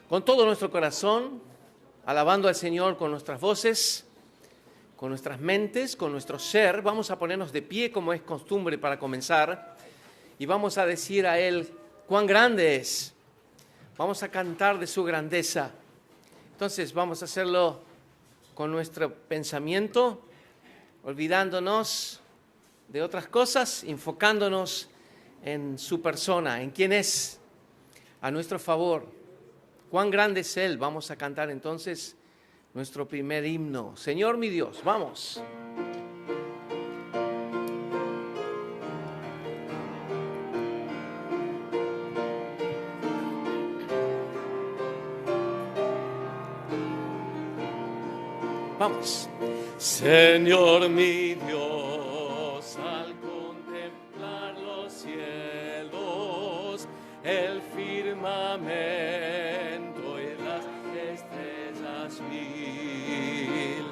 Con todo nuestro corazón, alabando al Señor con nuestras voces, con nuestras mentes, con nuestro ser, vamos a ponernos de pie como es costumbre para comenzar y vamos a decir a Él cuán grande es. Vamos a cantar de su grandeza. Entonces vamos a hacerlo con nuestro pensamiento, olvidándonos de otras cosas, enfocándonos en su persona, en quién es a nuestro favor. Cuán grande es Él. Vamos a cantar entonces nuestro primer himno. Señor mi Dios, vamos. Vamos. Señor mi Dios, al contemplar los cielos, el firmamento y las estrellas mil,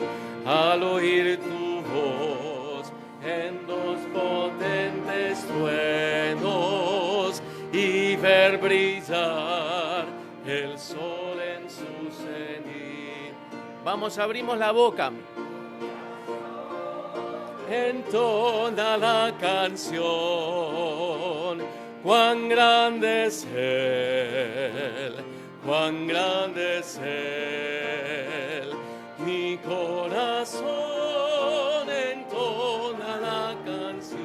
al oír tu voz en dos potentes truenos y ver brillar el sol en su cenit. Vamos, abrimos la boca. Entona la canción. Cuán grande es Él, cuán grande es Él. Mi corazón entona la canción.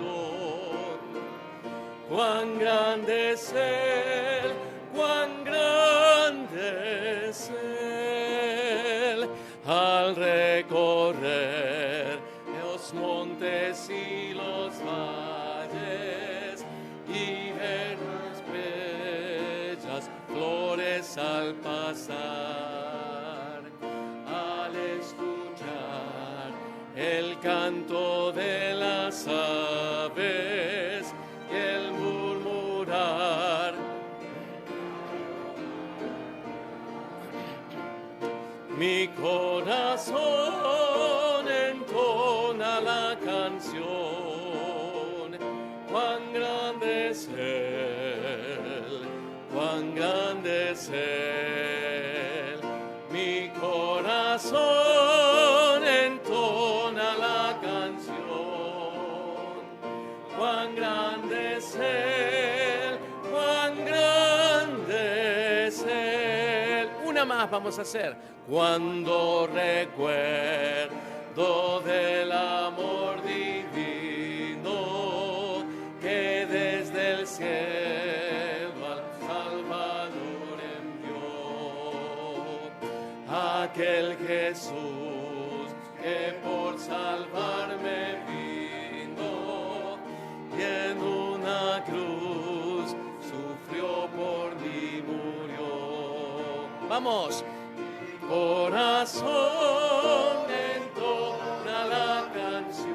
Cuán grande es Él, cuán grande es Él. Al recorrer los montes y los valles y ver las bellas flores al pasar, al escuchar el canto de las aves y el murmurar mi corazón entona la canción. Cuán grande es Él, cuán grande es Él. Mi corazón entona la canción. Cuán grande es Él, cuán grande es Él. Una más vamos a hacer. Cuando recuerdo del amor divino que desde el cielo al Salvador envió, aquel Jesús que por salvarme vino y en una cruz sufrió por mí, murió. Vamos. Corazón entona la canción.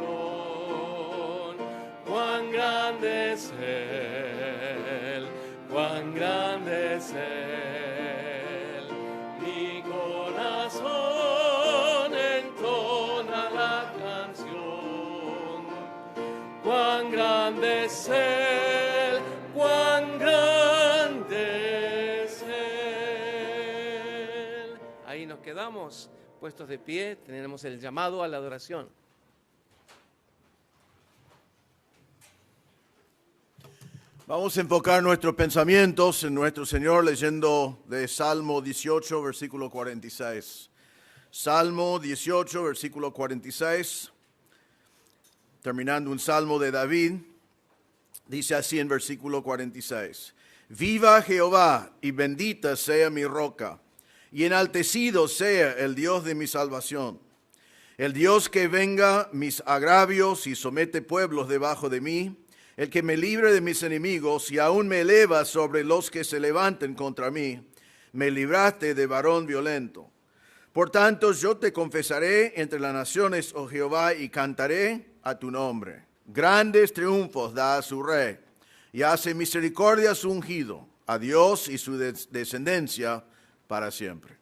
Cuán grande es Él, cuán grande es Él. Mi corazón entona la canción. Cuán grande es Él, cuán grande es Él. Ahí nos quedamos puestos de pie, tenemos el llamado a la adoración. Vamos a enfocar nuestros pensamientos en nuestro Señor leyendo de Salmo 18, versículo 46. Salmo 18, versículo 46, terminando un salmo de David, dice así en versículo 46. Viva Jehová y bendita sea mi roca, y enaltecido sea el Dios de mi salvación. El Dios que venga mis agravios y somete pueblos debajo de mí, el que me libre de mis enemigos y aún me eleva sobre los que se levanten contra mí. Me libraste de varón violento. Por tanto, yo te confesaré entre las naciones, oh Jehová, y cantaré a tu nombre. Grandes triunfos da a su rey, y hace misericordia a su ungido, a Dios y su descendencia para siempre.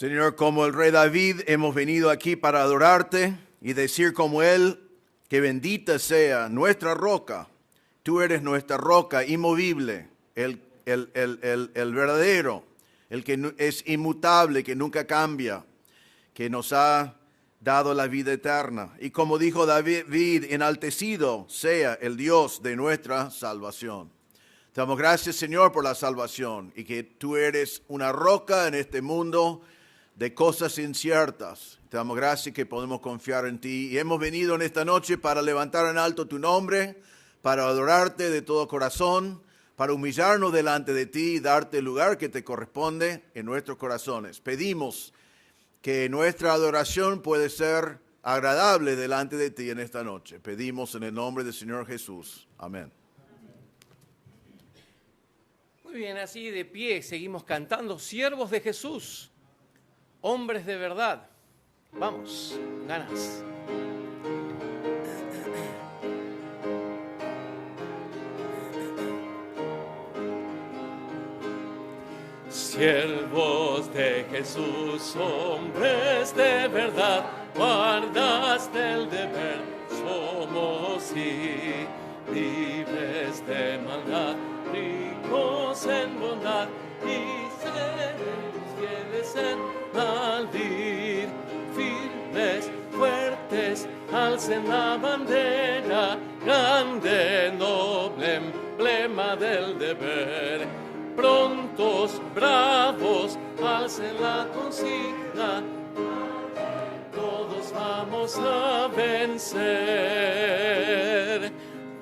Señor, como el rey David, hemos venido aquí para adorarte y decir como él, que bendita sea nuestra roca. Tú eres nuestra roca inmovible, el verdadero, el que es inmutable, que nunca cambia, que nos ha dado la vida eterna. Y como dijo David, enaltecido sea el Dios de nuestra salvación. Te damos gracias, Señor, por la salvación y que tú eres una roca en este mundo de cosas inciertas. Te damos gracias que podemos confiar en ti. Y hemos venido en esta noche para levantar en alto tu nombre, para adorarte de todo corazón, para humillarnos delante de ti y darte el lugar que te corresponde en nuestros corazones. Pedimos que nuestra adoración puede ser agradable delante de ti en esta noche. Pedimos en el nombre del Señor Jesús. Amén. Muy bien, así de pie seguimos cantando, siervos de Jesús, hombres de verdad. Vamos, ganas. Siervos de Jesús, hombres de verdad, guardas del deber, somos y libres de maldad, ricos en bondad y seremos fieles en maldir, firmes, fuertes, alcen la bandera, grande, noble emblema del deber. Prontos, bravos, alcen la consigna, todos vamos a vencer.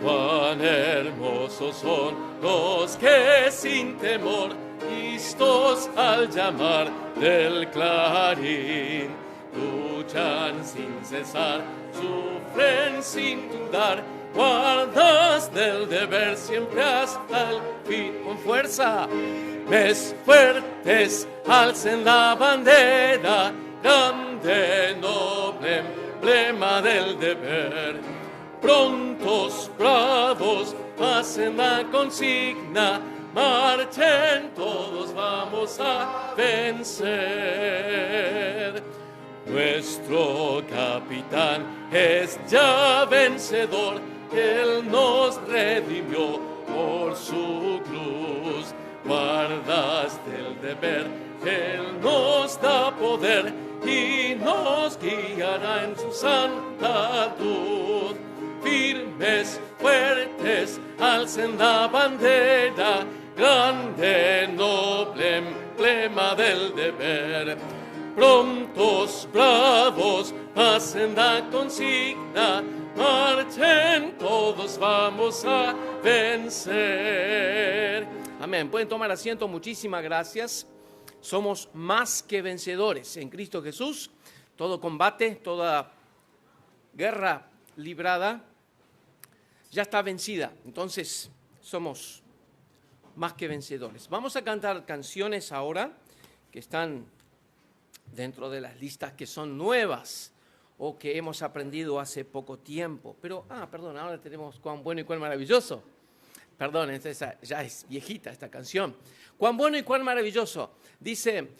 Cuán hermosos son los que sin temor, listos al llamar del clarín, luchan sin cesar, sufren sin dudar, guardas del deber siempre hasta el fin. Con fuerza, mes fuertes, alcen la bandera, grande, noble emblema del deber. Prontos, bravos, hacen la consigna, marchen, todos vamos a vencer. Nuestro capitán es ya vencedor, Él nos redimió por su cruz. Guardas del deber, Él nos da poder y nos guiará en su santa luz. Firmes, fuertes, alcen la bandera, grande, noble emblema del deber. Prontos, bravos, hacen la consigna, marchen, todos vamos a vencer. Amén. Pueden tomar asiento, muchísimas gracias. Somos más que vencedores en Cristo Jesús. Todo combate, toda guerra librada ya está vencida. Entonces, somos más que vencedores. Vamos a cantar canciones ahora que están dentro de las listas que son nuevas o que hemos aprendido hace poco tiempo. Pero, perdón, ahora tenemos Cuán bueno y cuán maravilloso. Perdón, ya es viejita esta canción. Cuán bueno y cuán maravilloso. Dice,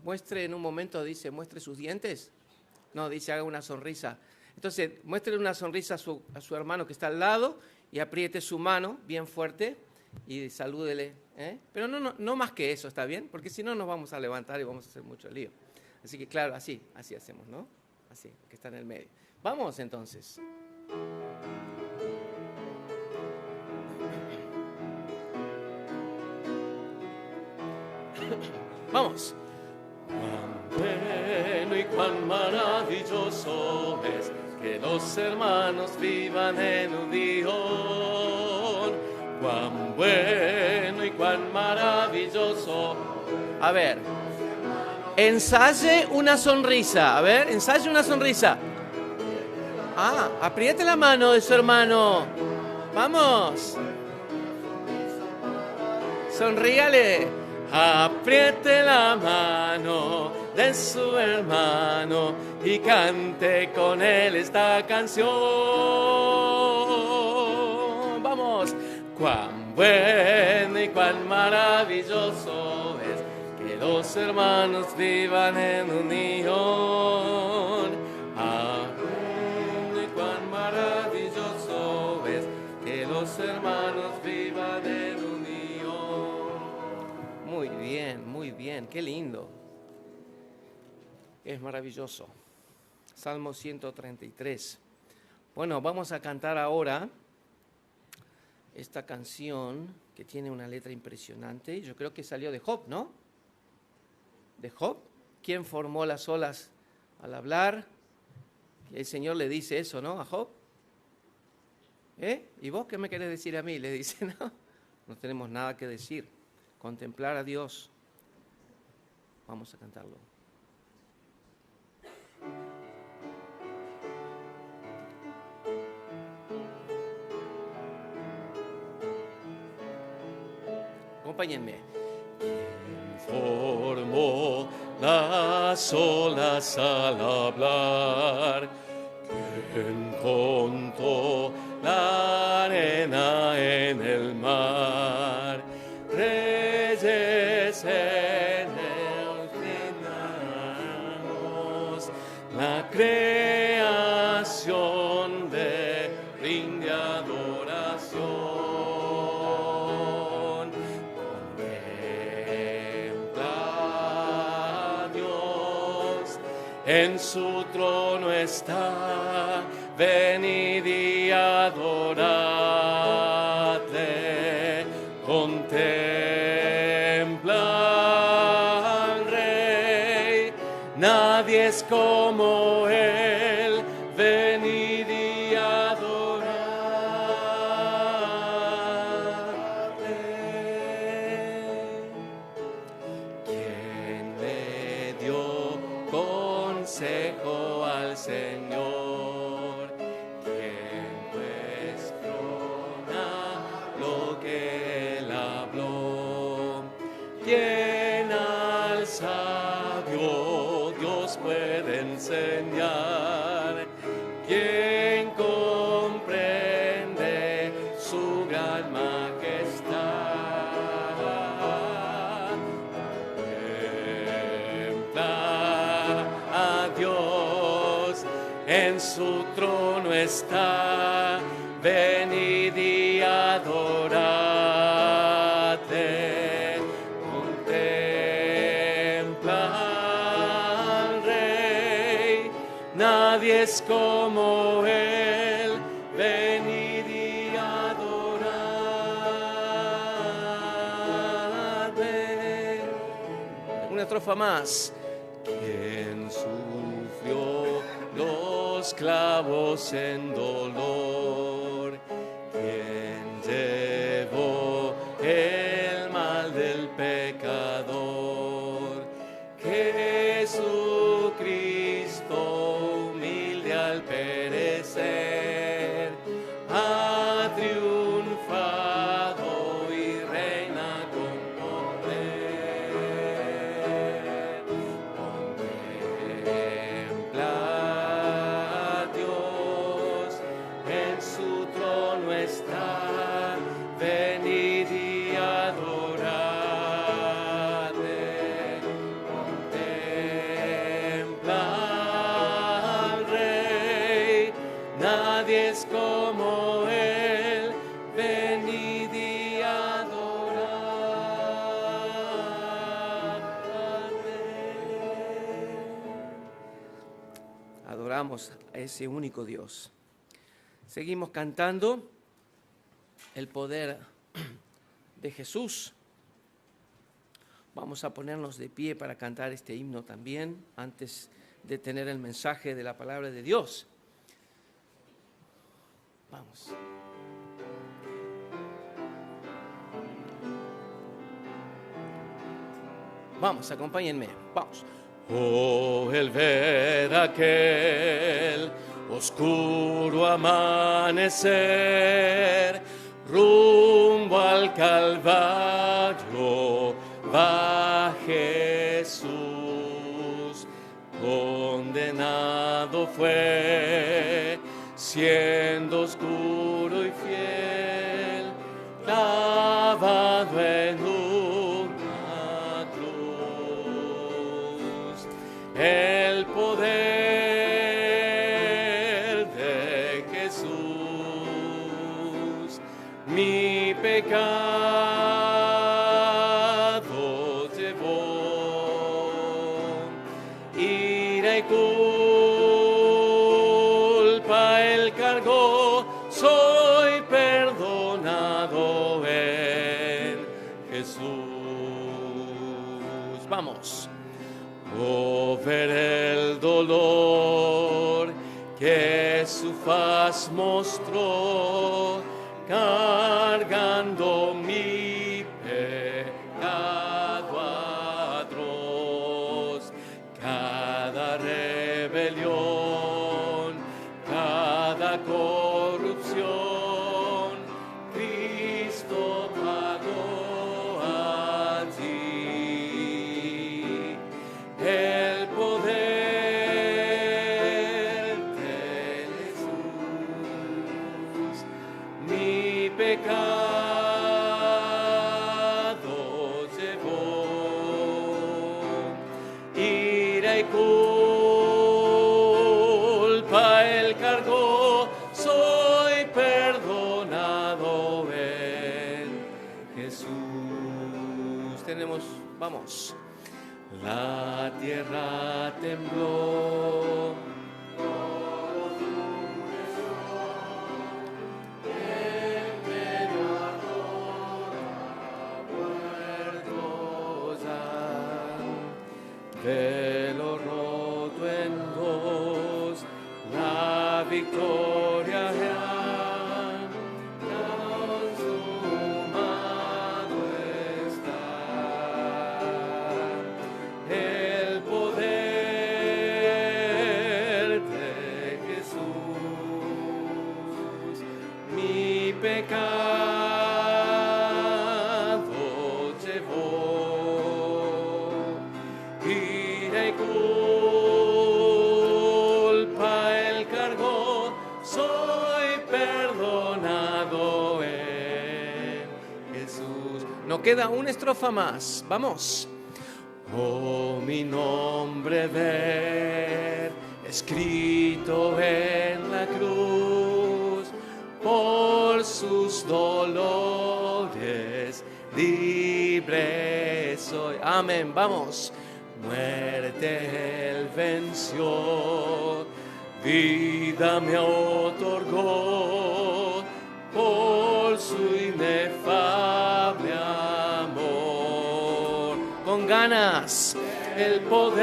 muestre en un momento, dice, muestre sus dientes. No, dice, haga una sonrisa. Entonces, muestre una sonrisa a su hermano que está al lado y apriete su mano bien fuerte y salúdele. Pero no más que eso, ¿está bien? Porque si no nos vamos a levantar y vamos a hacer mucho lío. Así que claro, así hacemos, ¿no? Así, que está en el medio. Vamos entonces. Vamos. Cuán bueno y cuán maravilloso es que los hermanos vivan en unión. Cuán bueno y cuán maravilloso. A ver, ensaye una sonrisa. A ver, ensaye una sonrisa. Apriete la mano de su hermano. Vamos. Sonríale. Apriete la mano de su hermano y cante con él esta canción. Vamos. Cuán bueno y cuán maravilloso es que los hermanos vivan en unión. Y cuán maravilloso es que los hermanos vivan en unión. Muy bien, qué lindo. Es maravilloso. Salmo 133. Bueno, vamos a cantar ahora esta canción que tiene una letra impresionante. Yo creo que salió de Job, ¿no? De Job. ¿Quién formó las olas al hablar? El Señor le dice eso, ¿no? A Job. ¿Y vos qué me querés decir a mí? Le dice, no tenemos nada que decir. Contemplar a Dios. Vamos a cantarlo. Acompáñenme. ¿Quién formó las olas al hablar? ¿Quién contó la arena en el mar? Reyes en el finanos, la creación de rinde adoración. En su trono está, venid y adoradle, contempla al Rey, nadie es como él, venid y adoradle. ¿Quién le dio consejo al Señor? ¿Quién cuestiona lo que él habló? ¿Quién al sabio Dios puede enseñar? ¿Quién comprende su gran majestad? En su trono está, venid y adoradle, contempla al Rey, nadie es como él, venid y adoradle. Una estrofa más. ¿Quién sufrió los clavos en dolor? ¿Quién llevó el mal del pecador? Jesucristo, humilde al perecer, ha triunfado y reina con poder. Contempla a Dios, en su trono está, venid y adoradle. Contempla al Rey, nadie es como él, venid y adoradle. Adoramos a ese único Dios. Seguimos cantando el poder de Jesús. Vamos a ponernos de pie para cantar este himno también, antes de tener el mensaje de la palabra de Dios. Vamos. Vamos, acompáñenme. Vamos. Oh, el ver aquel oscuro amanecer, rumbo al Calvario va Jesús. Condenado fue, siendo oscuro y fiel, clavado en una cruz. mi pecado llevó, ira y culpa él cargó, soy perdonado en Jesús. Vamos. Oh, ver el dolor que su faz mostró, cargando mi pecado atroz, cada rebelión, cada corrupción, Cristo pagó allí. El poder de Jesús, mi pecado llevó, ira y culpa él cargó, soy perdonado en Jesús. Vamos. La tierra tembló, velo roto en dos, la victoria real, consumado está. El poder de Jesús, mi pecado llevó, ira y culpa él cargó, soy perdonado en Jesús. Nos queda una estrofa más, vamos. Oh, mi nombre ver escrito en la cruz, por sus dolores libre soy. Amén, vamos. Muerte él venció, vida me otorgó, por su inefable amor. Con ganas, el poder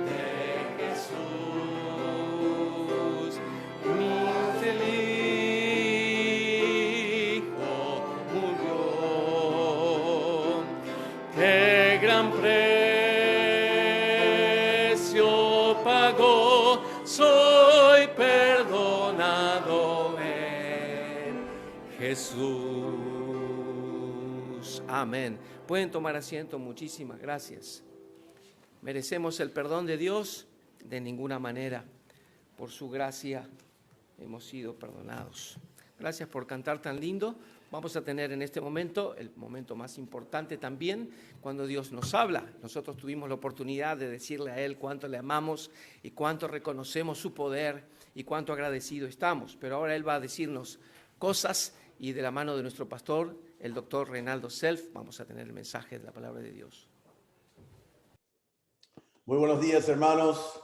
de Jesús, mi infeliz Hijo murió. Qué gran precio pagó, soy perdonado en Jesús. Amén. Pueden tomar asiento, muchísimas gracias. ¿Merecemos el perdón de Dios? De ninguna manera. Por su gracia hemos sido perdonados. Gracias por cantar tan lindo. Vamos a tener en este momento, el momento más importante también, cuando Dios nos habla. Nosotros tuvimos la oportunidad de decirle a Él cuánto le amamos y cuánto reconocemos su poder y cuánto agradecidos estamos. Pero ahora Él va a decirnos cosas y de la mano de nuestro pastor, el doctor Reinaldo Self, vamos a tener el mensaje de la palabra de Dios. Muy buenos días, hermanos.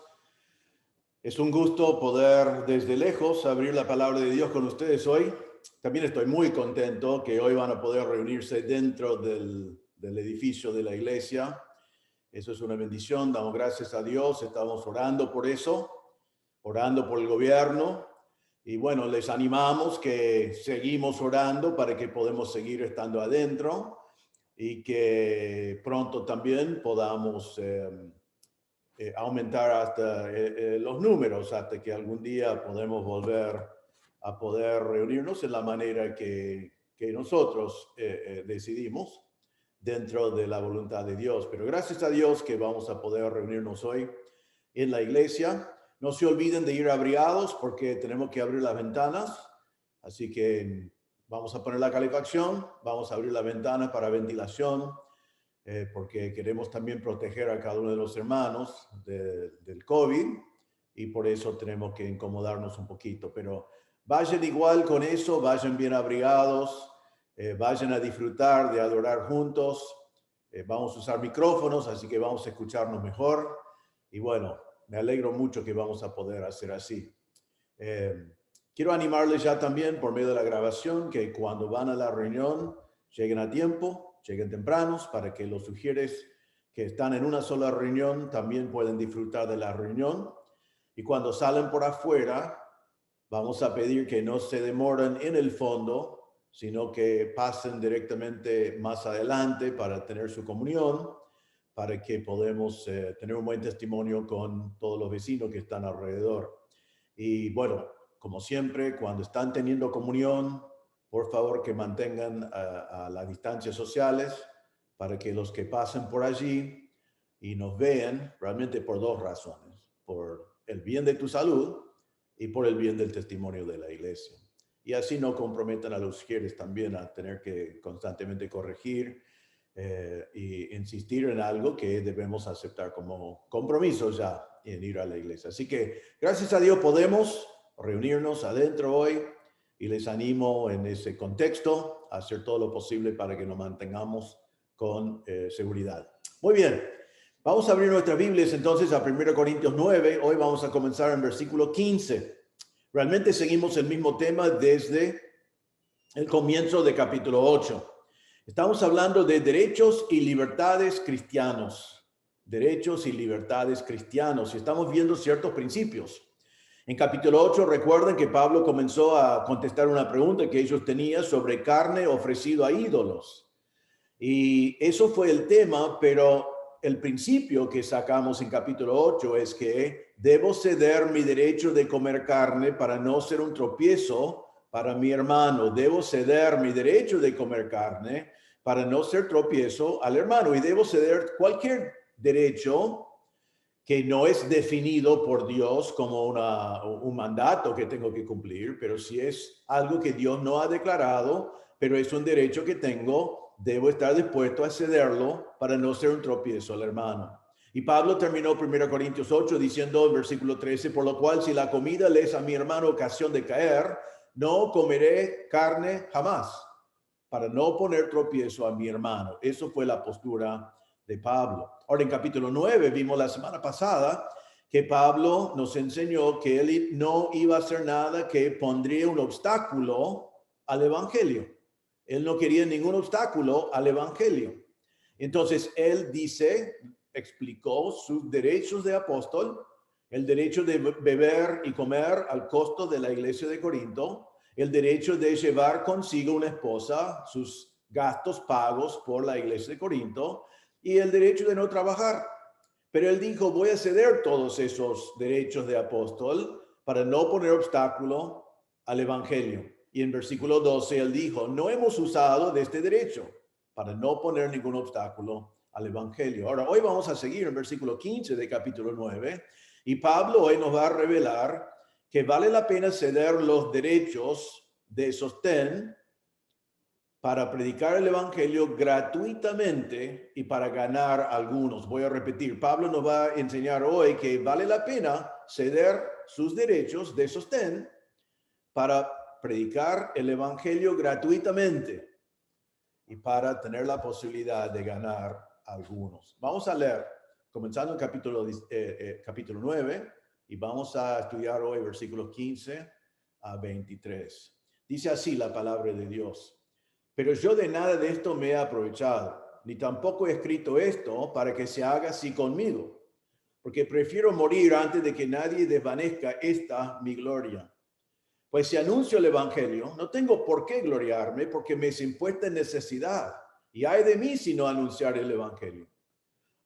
Es un gusto poder desde lejos abrir la palabra de Dios con ustedes hoy. También estoy muy contento que hoy van a poder reunirse dentro del edificio de la iglesia. Eso es una bendición, damos gracias a Dios, estamos orando por eso, orando por el gobierno. Y bueno, les animamos que seguimos orando para que podamos seguir estando adentro y que pronto también podamos aumentar hasta los números, hasta que algún día podemos volver a poder reunirnos en la manera que nosotros decidimos dentro de la voluntad de Dios. Pero gracias a Dios que vamos a poder reunirnos hoy en la iglesia. No se olviden de ir abrigados porque tenemos que abrir las ventanas. Así que vamos a poner la calefacción, vamos a abrir las ventanas para ventilación, porque queremos también proteger a cada uno de los hermanos del COVID y por eso tenemos que incomodarnos un poquito. Pero vayan igual con eso, vayan bien abrigados, vayan a disfrutar de adorar juntos. Vamos a usar micrófonos, así que vamos a escucharnos mejor. Y bueno, me alegro mucho que vamos a poder hacer así. Quiero animarles ya también por medio de la grabación que cuando van a la reunión lleguen a tiempo, lleguen tempranos, para que los sugieres que están en una sola reunión también pueden disfrutar de la reunión. Y cuando salen por afuera, vamos a pedir que no se demoren en el fondo, sino que pasen directamente más adelante para tener su comunión, para que podamos tener un buen testimonio con todos los vecinos que están alrededor. Y bueno, como siempre, cuando están teniendo comunión, por favor que mantengan a las distancias sociales para que los que pasen por allí y nos vean, realmente por dos razones: por el bien de tu salud y por el bien del testimonio de la iglesia. Y así no comprometan a los sugieres también a tener que constantemente corregir y insistir en algo que debemos aceptar como compromiso ya en ir a la iglesia. Así que gracias a Dios podemos reunirnos adentro hoy y les animo en ese contexto a hacer todo lo posible para que nos mantengamos con seguridad. Muy bien, vamos a abrir nuestras Biblias entonces a 1 Corintios 9. Hoy vamos a comenzar en versículo 15. Realmente seguimos el mismo tema desde el comienzo de capítulo 8. Estamos hablando de derechos y libertades cristianos. Derechos y libertades cristianos. Y estamos viendo ciertos principios. En capítulo 8, recuerden que Pablo comenzó a contestar una pregunta que ellos tenían sobre carne ofrecido a ídolos. Y eso fue el tema, pero el principio que sacamos en capítulo 8 es que debo ceder mi derecho de comer carne para no ser un tropiezo para mi hermano. Debo ceder mi derecho de comer carne para no ser tropiezo al hermano. Y debo ceder cualquier derecho que no es definido por Dios como un mandato que tengo que cumplir, pero si es algo que Dios no ha declarado, pero es un derecho que tengo, debo estar dispuesto a cederlo para no ser un tropiezo al hermano. Y Pablo terminó 1 Corintios 8 diciendo en versículo 13, por lo cual si la comida le es a mi hermano ocasión de caer, no comeré carne jamás, para no poner tropiezo a mi hermano. Eso fue la postura de Pablo. Ahora en capítulo 9 vimos la semana pasada que Pablo nos enseñó que él no iba a hacer nada que pondría un obstáculo al evangelio. Él no quería ningún obstáculo al evangelio. Entonces él explicó sus derechos de apóstol, el derecho de beber y comer al costo de la iglesia de Corinto, el derecho de llevar consigo una esposa, sus gastos pagos por la iglesia de Corinto, y el derecho de no trabajar. Pero él dijo, voy a ceder todos esos derechos de apóstol para no poner obstáculo al evangelio. Y en versículo 12 él dijo, no hemos usado de este derecho para no poner ningún obstáculo al evangelio. Ahora, hoy vamos a seguir en versículo 15 de capítulo 9, y Pablo hoy nos va a revelar que vale la pena ceder los derechos de sostén para predicar el evangelio gratuitamente y para ganar a algunos. Voy a repetir, Pablo nos va a enseñar hoy que vale la pena ceder sus derechos de sostén para predicar el evangelio gratuitamente y para tener la posibilidad de ganar a algunos. Vamos a leer, comenzando en capítulo 9, y vamos a estudiar hoy versículos 15 a 23. Dice así la palabra de Dios. Pero yo de nada de esto me he aprovechado, ni tampoco he escrito esto para que se haga así conmigo, porque prefiero morir antes de que nadie desvanezca esta mi gloria. Pues si anuncio el evangelio, no tengo por qué gloriarme, porque me es impuesta necesidad, y ay de mí si no anunciar el evangelio.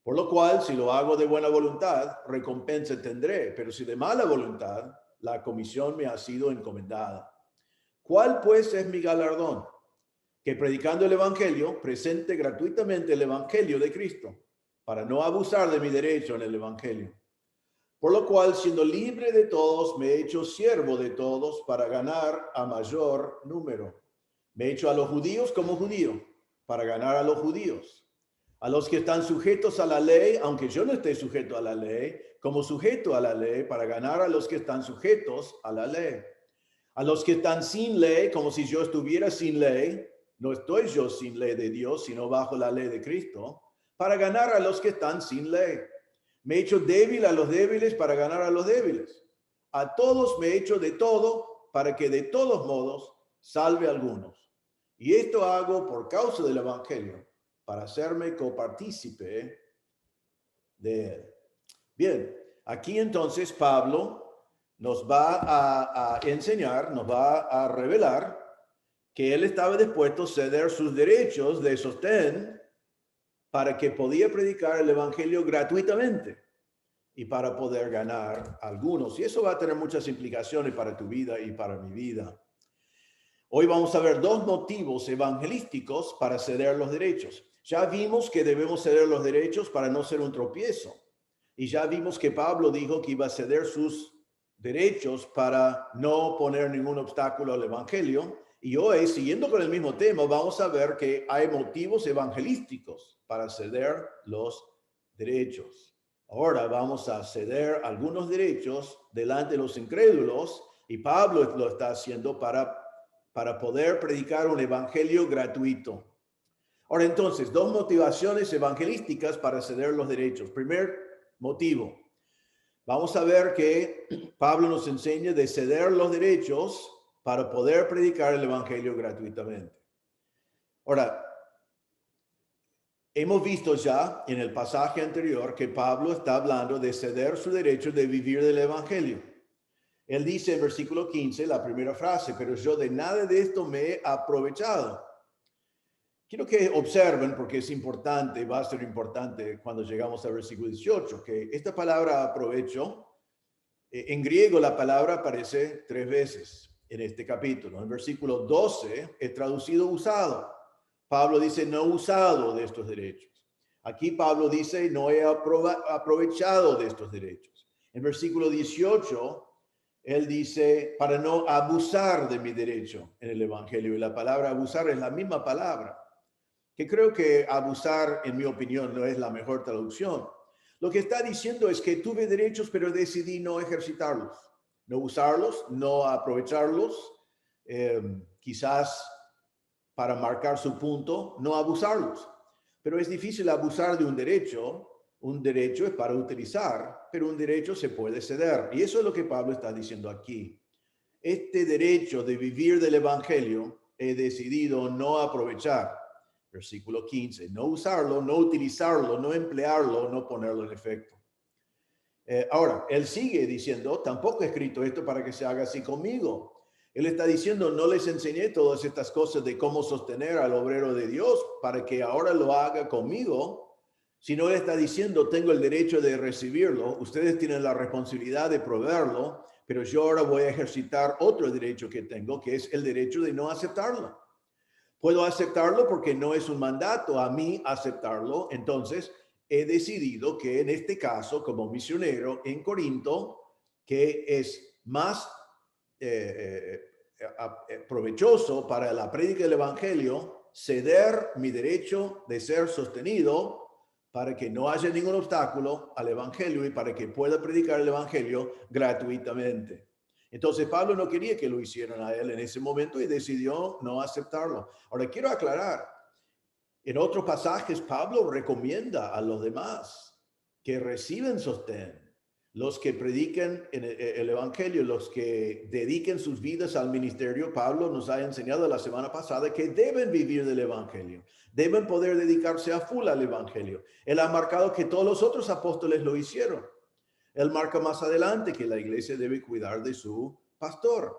Por lo cual, si lo hago de buena voluntad, recompensa tendré, pero si de mala voluntad, la comisión me ha sido encomendada. ¿Cuál pues es mi galardón? Que predicando el evangelio, presente gratuitamente el evangelio de Cristo, para no abusar de mi derecho en el evangelio. Por lo cual, siendo libre de todos, me he hecho siervo de todos para ganar a mayor número. Me he hecho a los judíos como judío, para ganar a los judíos. A los que están sujetos a la ley, aunque yo no esté sujeto a la ley, como sujeto a la ley, para ganar a los que están sujetos a la ley. A los que están sin ley, como si yo estuviera sin ley, no estoy yo sin ley de Dios, sino bajo la ley de Cristo, para ganar a los que están sin ley. Me he hecho débil a los débiles para ganar a los débiles. A todos me he hecho de todo para que de todos modos salve a algunos. Y esto hago por causa del evangelio, para hacerme copartícipe de él. Bien, aquí entonces Pablo nos va a enseñar, nos va a revelar que él estaba dispuesto a ceder sus derechos de sostén para que podía predicar el evangelio gratuitamente y para poder ganar a algunos. Y eso va a tener muchas implicaciones para tu vida y para mi vida. Hoy vamos a ver dos motivos evangelísticos para ceder los derechos. Ya vimos que debemos ceder los derechos para no ser un tropiezo. Y ya vimos que Pablo dijo que iba a ceder sus derechos para no poner ningún obstáculo al evangelio. Y hoy, siguiendo con el mismo tema, vamos a ver que hay motivos evangelísticos para ceder los derechos. Ahora vamos a ceder algunos derechos delante de los incrédulos y Pablo lo está haciendo para poder predicar un evangelio gratuito. Ahora entonces, dos motivaciones evangelísticas para ceder los derechos. Primer motivo. Vamos a ver que Pablo nos enseña de ceder los derechos para poder predicar el evangelio gratuitamente. Ahora, hemos visto ya en el pasaje anterior que Pablo está hablando de ceder su derecho de vivir del evangelio. Él dice en versículo 15, la primera frase, pero yo de nada de esto me he aprovechado. Quiero que observen, porque es importante, va a ser importante cuando llegamos al versículo 18, que esta palabra aprovecho, en griego la palabra aparece 3 veces en este capítulo. En versículo 12 es traducido usado. Pablo dice no usado de estos derechos. Aquí Pablo dice no he aprovechado de estos derechos. En versículo 18, él dice para no abusar de mi derecho en el evangelio. Y la palabra abusar es la misma palabra, que creo que abusar, en mi opinión, no es la mejor traducción. Lo que está diciendo es que tuve derechos, pero decidí no ejercitarlos, no usarlos, no aprovecharlos, quizás para marcar su punto, no abusarlos. Pero es difícil abusar de un derecho es para utilizar, pero un derecho se puede ceder. Y eso es lo que Pablo está diciendo aquí. Este derecho de vivir del evangelio he decidido no aprovechar. Versículo 15, no usarlo, no utilizarlo, no emplearlo, no ponerlo en efecto. Ahora, él sigue diciendo, tampoco he escrito esto para que se haga así conmigo. Él está diciendo, no les enseñé todas estas cosas de cómo sostener al obrero de Dios para que ahora lo haga conmigo, sino él está diciendo, tengo el derecho de recibirlo, ustedes tienen la responsabilidad de proveerlo, pero yo ahora voy a ejercitar otro derecho que tengo, que es el derecho de no aceptarlo. Puedo aceptarlo porque no es un mandato a mí aceptarlo. Entonces, he decidido que en este caso, como misionero en Corinto, que es más provechoso para la prédica del evangelio, ceder mi derecho de ser sostenido para que no haya ningún obstáculo al evangelio y para que pueda predicar el evangelio gratuitamente. Entonces Pablo no quería que lo hicieran a él en ese momento y decidió no aceptarlo. Ahora quiero aclarar, en otros pasajes Pablo recomienda a los demás que reciben sostén, los que prediquen el evangelio, los que dediquen sus vidas al ministerio. Pablo nos ha enseñado la semana pasada que deben vivir del evangelio, deben poder dedicarse a full al evangelio. Él ha marcado que todos los otros apóstoles lo hicieron. Él marca más adelante que la iglesia debe cuidar de su pastor.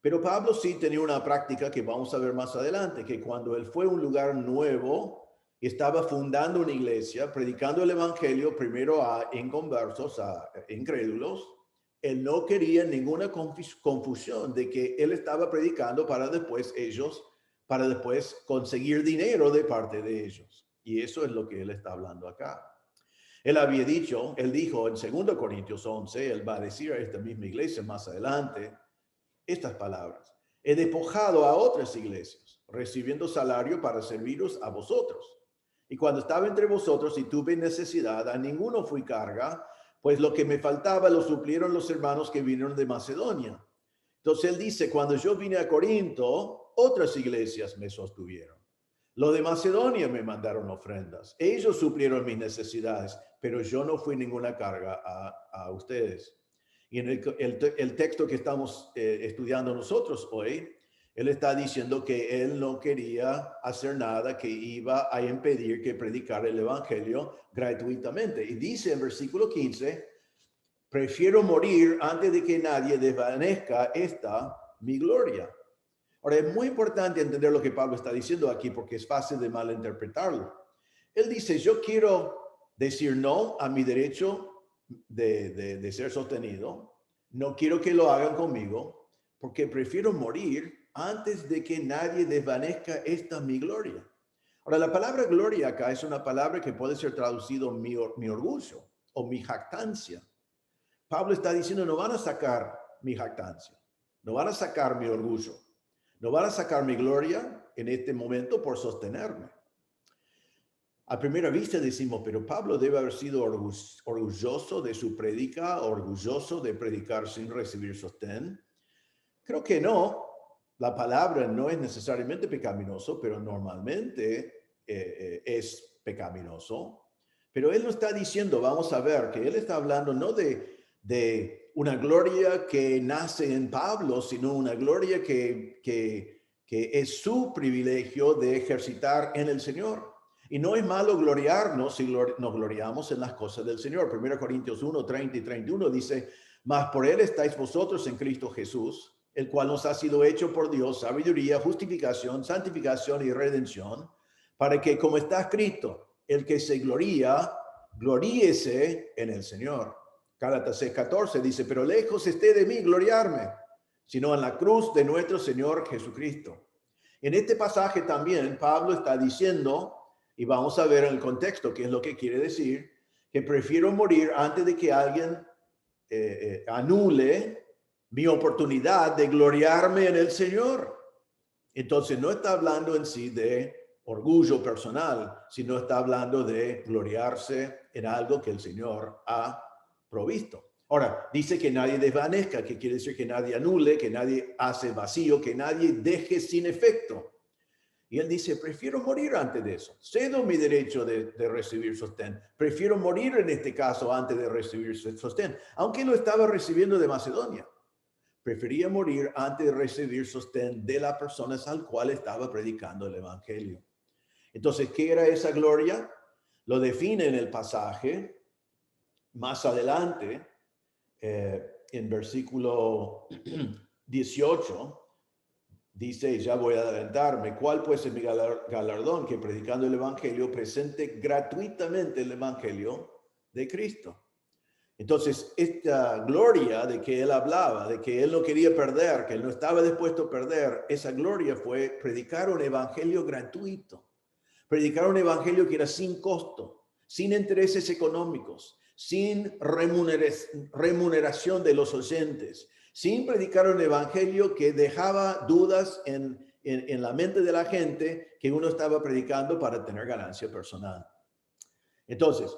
Pero Pablo sí tenía una práctica que vamos a ver más adelante, que cuando él fue a un lugar nuevo, estaba fundando una iglesia, predicando el evangelio primero a inconversos, a incrédulos, él no quería ninguna confusión de que él estaba predicando para después conseguir dinero de parte de ellos. Y eso es lo que él está hablando acá. Él dijo en 2 Corintios 11, él va a decir a esta misma iglesia más adelante estas palabras: he despojado a otras iglesias, recibiendo salario para serviros a vosotros. Y cuando estaba entre vosotros y tuve necesidad, a ninguno fui carga, pues lo que me faltaba lo suplieron los hermanos que vinieron de Macedonia. Entonces él dice, cuando yo vine a Corinto, otras iglesias me sostuvieron. Los de Macedonia me mandaron ofrendas. Ellos suplieron mis necesidades, pero yo no fui ninguna carga a ustedes. Y en el texto que estamos estudiando nosotros hoy, él está diciendo que él no quería hacer nada que iba a impedir que predicara el evangelio gratuitamente. Y dice en versículo 15, prefiero morir antes de que nadie desvanezca esta mi gloria. Ahora, es muy importante entender lo que Pablo está diciendo aquí porque es fácil de malinterpretarlo. Él dice, yo quiero decir no a mi derecho de ser sostenido. No quiero que lo hagan conmigo porque prefiero morir antes de que nadie desvanezca esta mi gloria. Ahora, la palabra gloria acá es una palabra que puede ser traducido mi orgullo o mi jactancia. Pablo está diciendo, no van a sacar mi jactancia, no van a sacar mi orgullo, no van a sacar mi gloria en este momento por sostenerme. A primera vista decimos, pero Pablo debe haber sido orgulloso de su prédica, orgulloso de predicar sin recibir sostén. Creo que no. La palabra no es necesariamente pecaminoso, pero normalmente es pecaminoso. Pero él no está diciendo, vamos a ver, que él está hablando no de una gloria que nace en Pablo, sino una gloria que es su privilegio de ejercitar en el Señor. Y no es malo gloriarnos si nos gloriamos en las cosas del Señor. 1 Corintios 1, 30 y 31 dice, mas por él estáis vosotros en Cristo Jesús, el cual nos ha sido hecho por Dios sabiduría, justificación, santificación y redención, para que, como está escrito, el que se gloría, gloríese en el Señor. Gálatas 6:14 dice, pero lejos esté de mí gloriarme, sino en la cruz de nuestro Señor Jesucristo. En este pasaje también Pablo está diciendo, y vamos a ver en el contexto qué es lo que quiere decir, que prefiero morir antes de que alguien anule mi oportunidad de gloriarme en el Señor. Entonces no está hablando en sí de orgullo personal, sino está hablando de gloriarse en algo que el Señor ha provisto. Ahora, dice que nadie desvanezca, que quiere decir que nadie anule, que nadie hace vacío, que nadie deje sin efecto. Y él dice, prefiero morir antes de eso. Cedo mi derecho de recibir sostén. Prefiero morir en este caso antes de recibir sostén, aunque lo estaba recibiendo de Macedonia. Prefería morir antes de recibir sostén de las personas al cual estaba predicando el evangelio. Entonces, ¿qué era esa gloria? Lo define en el pasaje más adelante, en versículo 18, dice, ya voy a adelantarme, ¿cuál pues es mi galardón? Que predicando el evangelio presente gratuitamente el evangelio de Cristo. Entonces, esta gloria de que él hablaba, de que él no quería perder, que él no estaba dispuesto a perder, esa gloria fue predicar un evangelio gratuito. Predicar un evangelio que era sin costo, sin intereses económicos, sin remuneración de los oyentes, sin predicar un evangelio que dejaba dudas en la mente de la gente que uno estaba predicando para tener ganancia personal. Entonces,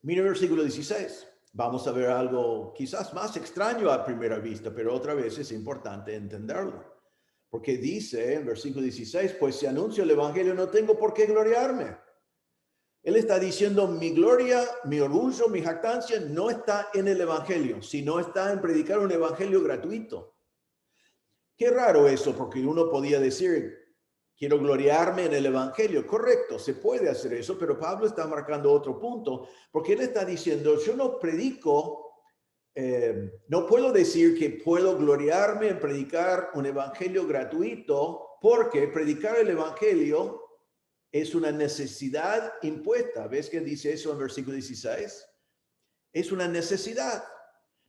mira el versículo 16. Vamos a ver algo quizás más extraño a primera vista, pero otra vez es importante entenderlo. Porque dice en versículo 16, pues si anuncio el evangelio no tengo por qué gloriarme. Él está diciendo mi gloria, mi orgullo, mi jactancia no está en el evangelio, sino está en predicar un evangelio gratuito. Qué raro eso, porque uno podía decir, quiero gloriarme en el evangelio. Correcto, se puede hacer eso, pero Pablo está marcando otro punto, porque él está diciendo, yo no predico, no puedo decir que puedo gloriarme en predicar un evangelio gratuito, porque predicar el evangelio es una necesidad impuesta. ¿Ves que dice eso en versículo 16? Es una necesidad,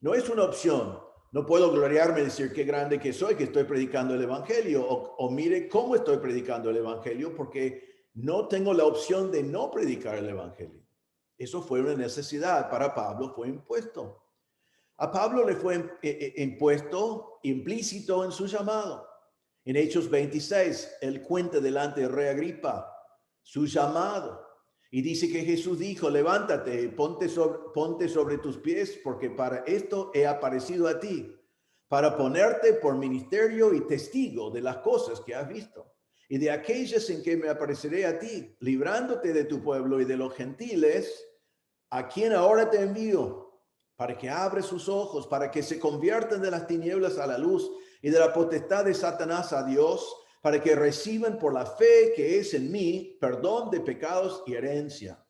no es una opción. No puedo gloriarme y decir qué grande que soy, que estoy predicando el evangelio, o mire cómo estoy predicando el evangelio, porque no tengo la opción de no predicar el evangelio. Eso fue una necesidad para Pablo, fue impuesto. A Pablo le fue impuesto implícito en su llamado. En Hechos 26, él cuenta delante del rey Agripa su llamado. Y dice que Jesús dijo, levántate, ponte sobre tus pies, porque para esto he aparecido a ti, para ponerte por ministerio y testigo de las cosas que has visto y de aquellas en que me apareceré a ti, librándote de tu pueblo y de los gentiles, a quien ahora te envío, para que abra sus ojos, para que se conviertan de las tinieblas a la luz y de la potestad de Satanás a Dios, para que reciban por la fe que es en mí perdón de pecados y herencia.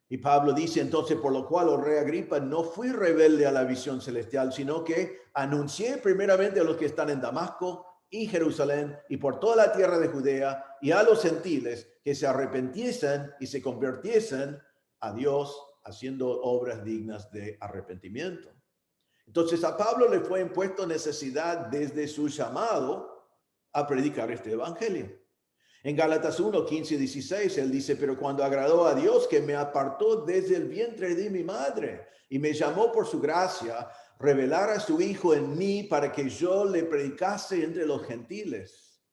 Y Pablo dice entonces, por lo cual, oh rey Agripa, no fui rebelde a la visión celestial, sino que anuncié primeramente a los que están en Damasco y Jerusalén y por toda la tierra de Judea y a los gentiles que se arrepintiesen y se convirtiesen a Dios haciendo obras dignas de arrepentimiento. Entonces a Pablo le fue impuesto necesidad desde su llamado a predicar este evangelio. En Gálatas 1, 15 y 16, él dice, pero cuando agradó a Dios que me apartó desde el vientre de mi madre y me llamó por su gracia, revelar a su Hijo en mí para que yo le predicase entre los gentiles.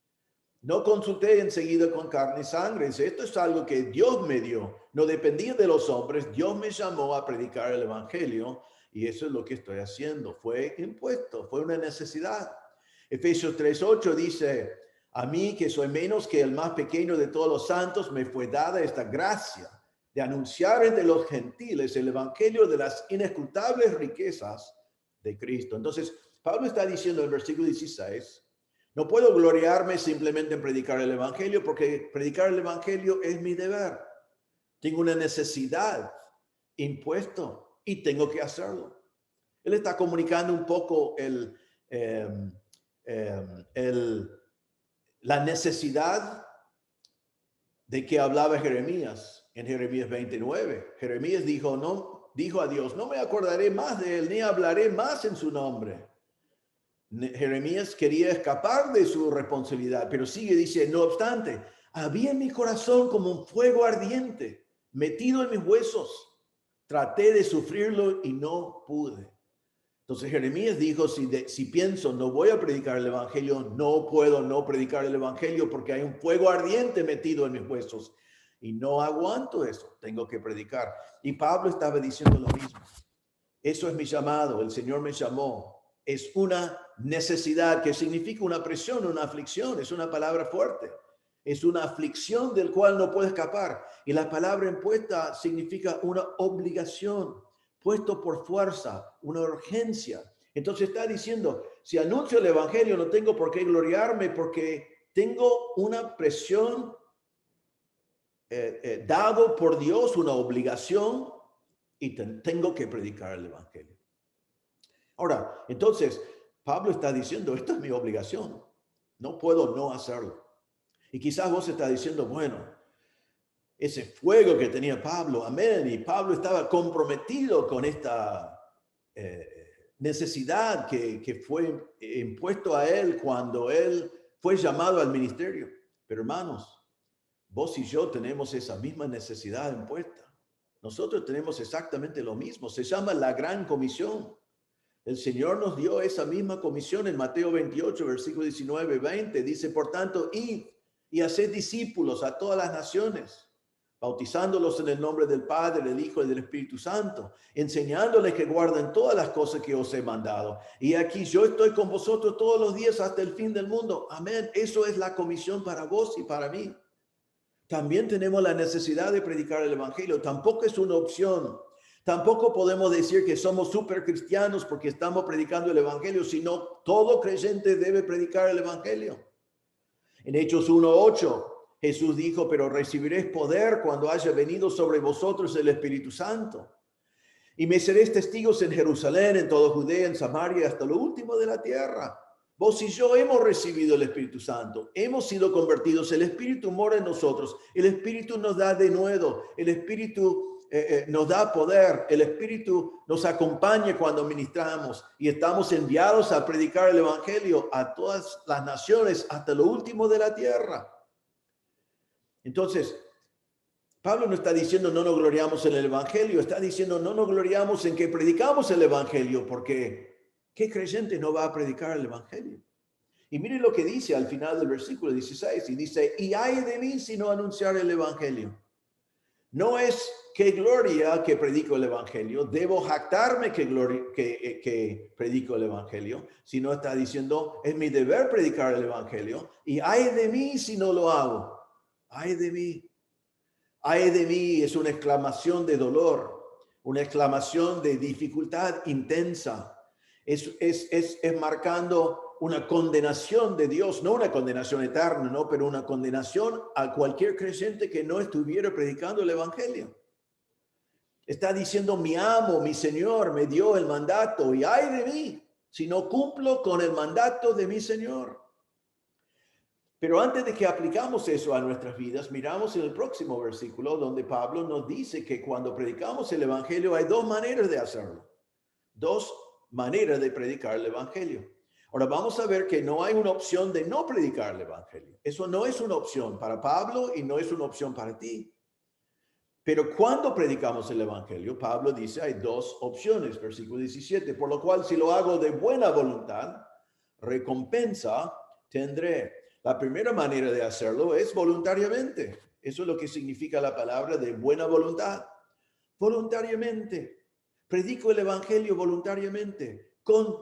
No consulté enseguida con carne y sangre. Esto es algo que Dios me dio. No dependía de los hombres. Dios me llamó a predicar el evangelio y eso es lo que estoy haciendo. Fue impuesto, fue una necesidad. Efesios 3:8 dice, a mí que soy menos que el más pequeño de todos los santos, me fue dada esta gracia de anunciar entre los gentiles el evangelio de las inescrutables riquezas de Cristo. Entonces, Pablo está diciendo en el versículo 16, no puedo gloriarme simplemente en predicar el evangelio porque predicar el evangelio es mi deber. Tengo una necesidad impuesto y tengo que hacerlo. Él está comunicando un poco la necesidad de que hablaba Jeremías en Jeremías 29. Jeremías dijo a Dios, no me acordaré más de él, ni hablaré más en su nombre. Jeremías quería escapar de su responsabilidad, pero dice, no obstante, había en mi corazón como un fuego ardiente, metido en mis huesos. Traté de sufrirlo y no pude. Entonces Jeremías dijo, si pienso no voy a predicar el evangelio, no puedo no predicar el evangelio porque hay un fuego ardiente metido en mis huesos y no aguanto eso, tengo que predicar. Y Pablo estaba diciendo lo mismo. Eso es mi llamado, el Señor me llamó. Es una necesidad que significa una presión, una aflicción, es una palabra fuerte. Es una aflicción del cual no puedo escapar. Y la palabra impuesta significa una obligación, puesto por fuerza, una urgencia. Entonces está diciendo, si anuncio el evangelio no tengo por qué gloriarme porque tengo una presión dado por Dios, una obligación y tengo que predicar el evangelio. Ahora, entonces, Pablo está diciendo, esto es mi obligación, no puedo no hacerlo. Y quizás vos estás diciendo, bueno, ese fuego que tenía Pablo, amén, y Pablo estaba comprometido con esta necesidad que fue impuesto a él cuando él fue llamado al ministerio. Pero hermanos, vos y yo tenemos esa misma necesidad impuesta. Nosotros tenemos exactamente lo mismo, se llama la Gran Comisión. El Señor nos dio esa misma comisión en Mateo 28, versículo 19, 20. Dice, por tanto, id y haced discípulos a todas las naciones, bautizándolos en el nombre del Padre, del Hijo y del Espíritu Santo, enseñándoles que guarden todas las cosas que os he mandado. Y aquí yo estoy con vosotros todos los días hasta el fin del mundo. Amén. Eso es la comisión para vos y para mí. También tenemos la necesidad de predicar el evangelio. Tampoco es una opción. Tampoco podemos decir que somos súper cristianos porque estamos predicando el evangelio, sino todo creyente debe predicar el evangelio. En Hechos 1:8, Jesús dijo, pero recibiréis poder cuando haya venido sobre vosotros el Espíritu Santo. Y me seréis testigos en Jerusalén, en toda Judea, en Samaria, hasta lo último de la tierra. Vos y yo hemos recibido el Espíritu Santo, hemos sido convertidos, el Espíritu mora en nosotros, el Espíritu nos da denuedo, el Espíritu nos da poder, el Espíritu nos acompaña cuando ministramos y estamos enviados a predicar el evangelio a todas las naciones hasta lo último de la tierra. Entonces, Pablo no está diciendo no nos gloriamos en el evangelio, está diciendo no nos gloriamos en que predicamos el evangelio, porque ¿qué creyente no va a predicar el evangelio? Y miren lo que dice al final del versículo 16, y dice, y ay de mí si no anunciar el evangelio. No es qué gloria que predico el evangelio, debo jactarme que predico el evangelio, sino está diciendo, es mi deber predicar el evangelio y ay de mí si no lo hago. Ay de mí. Ay de mí es una exclamación de dolor, una exclamación de dificultad intensa. Es marcando una condenación de Dios, no una condenación eterna, no, pero una condenación a cualquier creyente que no estuviera predicando el evangelio. Está diciendo, mi amo, mi Señor me dio el mandato y ay de mí si no cumplo con el mandato de mi Señor. Pero antes de que aplicamos eso a nuestras vidas, miramos en el próximo versículo donde Pablo nos dice que cuando predicamos el evangelio hay dos maneras de hacerlo. Dos maneras de predicar el evangelio. Ahora vamos a ver que no hay una opción de no predicar el evangelio. Eso no es una opción para Pablo y no es una opción para ti. Pero cuando predicamos el evangelio, Pablo dice hay dos opciones, versículo 17, por lo cual si lo hago de buena voluntad, recompensa tendré. La primera manera de hacerlo es voluntariamente. Eso es lo que significa la palabra de buena voluntad. Voluntariamente. Predico el evangelio voluntariamente, con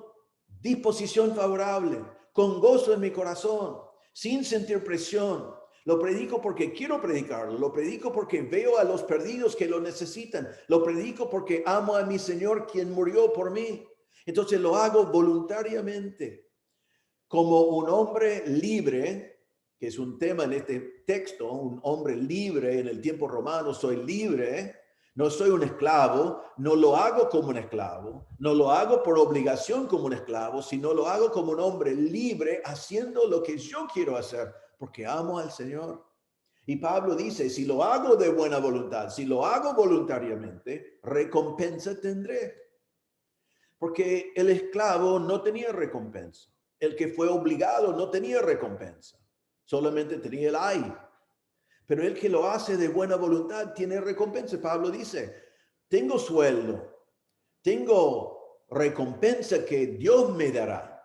disposición favorable, con gozo en mi corazón, sin sentir presión. Lo predico porque quiero predicarlo, lo predico porque veo a los perdidos que lo necesitan, lo predico porque amo a mi Señor quien murió por mí. Entonces lo hago voluntariamente. Como un hombre libre, que es un tema en este texto, un hombre libre en el tiempo romano, soy libre, no soy un esclavo, no lo hago como un esclavo, no lo hago por obligación como un esclavo, sino lo hago como un hombre libre haciendo lo que yo quiero hacer, porque amo al Señor. Y Pablo dice, si lo hago de buena voluntad, si lo hago voluntariamente, recompensa tendré. Porque el esclavo no tenía recompensa. El que fue obligado no tenía recompensa, solamente tenía el ay. Pero el que lo hace de buena voluntad tiene recompensa. Pablo dice, tengo sueldo, tengo recompensa que Dios me dará.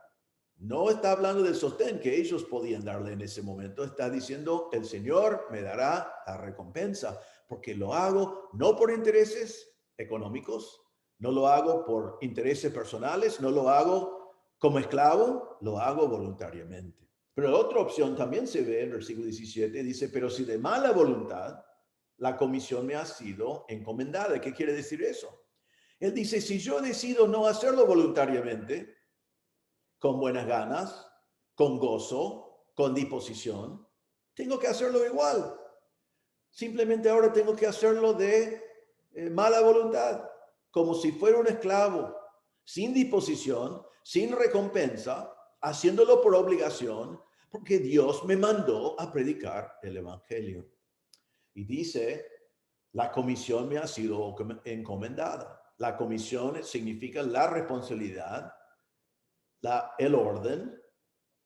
No está hablando del sostén que ellos podían darle en ese momento. Está diciendo, el Señor me dará la recompensa, porque lo hago no por intereses económicos, no lo hago por intereses personales, no lo hago como esclavo, lo hago voluntariamente. Pero la otra opción también se ve en el versículo 17, dice, pero si de mala voluntad, la comisión me ha sido encomendada. ¿Qué quiere decir eso? Él dice, si yo decido no hacerlo voluntariamente, con buenas ganas, con gozo, con disposición, tengo que hacerlo igual. Simplemente ahora tengo que hacerlo de mala voluntad, como si fuera un esclavo, sin disposición, sin recompensa, haciéndolo por obligación, porque Dios me mandó a predicar el evangelio. Y dice, la comisión me ha sido encomendada. La comisión significa la responsabilidad, el orden,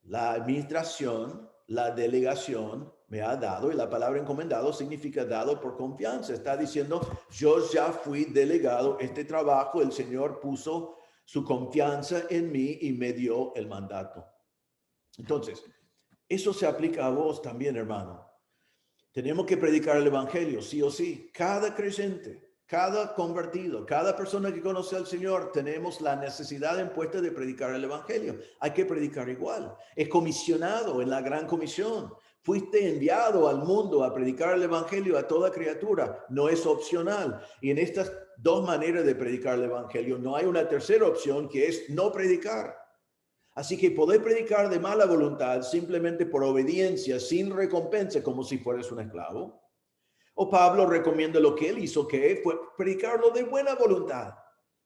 la administración, la delegación me ha dado, y la palabra encomendado significa dado por confianza. Está diciendo, yo ya fui delegado este trabajo, el Señor puso su confianza en mí y me dio el mandato. Entonces, eso se aplica a vos también, hermano. Tenemos que predicar el evangelio, sí o sí. Cada creyente, cada convertido, cada persona que conoce al Señor, tenemos la necesidad impuesta de predicar el evangelio. Hay que predicar igual. Es comisionado en la gran comisión. Fuiste enviado al mundo a predicar el evangelio a toda criatura. No es opcional. Y en estas dos maneras de predicar el evangelio, no hay una tercera opción que es no predicar. Así que podés predicar de mala voluntad simplemente por obediencia, sin recompensa, como si fueras un esclavo. O Pablo recomienda lo que él hizo, que fue predicarlo de buena voluntad,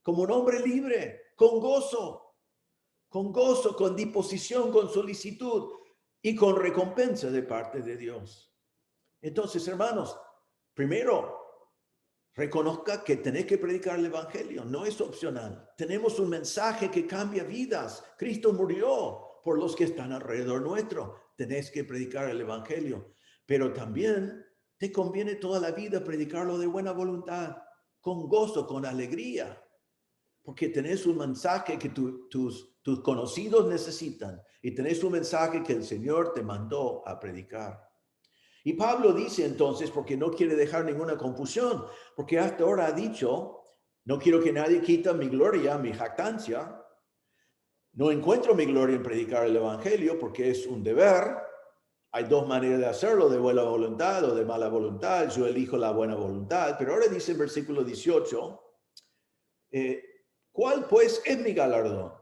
como un hombre libre, con gozo, con disposición, con solicitud y con recompensa de parte de Dios. Entonces, hermanos, primero, reconozca que tenés que predicar el evangelio, no es opcional. Tenemos un mensaje que cambia vidas. Cristo murió por los que están alrededor nuestro. Tenés que predicar el evangelio, pero también te conviene toda la vida predicarlo de buena voluntad, con gozo, con alegría, porque tenés un mensaje que tus conocidos necesitan y tenés un mensaje que el Señor te mandó a predicar. Y Pablo dice entonces, porque no quiere dejar ninguna confusión, porque hasta ahora ha dicho, no quiero que nadie quita mi gloria, mi jactancia. No encuentro mi gloria en predicar el evangelio porque es un deber. Hay dos maneras de hacerlo, de buena voluntad o de mala voluntad. Yo elijo la buena voluntad. Pero ahora dice en versículo 18, ¿cuál pues es mi galardón?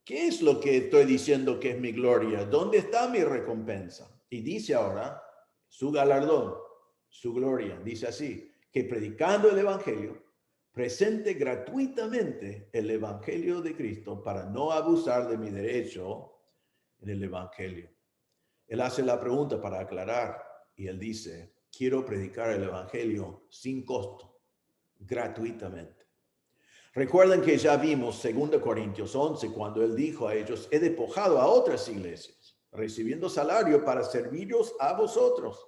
¿Qué es lo que estoy diciendo que es mi gloria? ¿Dónde está mi recompensa? Y dice ahora, su galardón, su gloria. Dice así, que predicando el evangelio, presente gratuitamente el evangelio de Cristo para no abusar de mi derecho en el evangelio. Él hace la pregunta para aclarar y él dice, quiero predicar el evangelio sin costo, gratuitamente. Recuerden que ya vimos 2 Corintios 11 cuando él dijo a ellos, he despojado a otras iglesias, recibiendo salario para serviros a vosotros.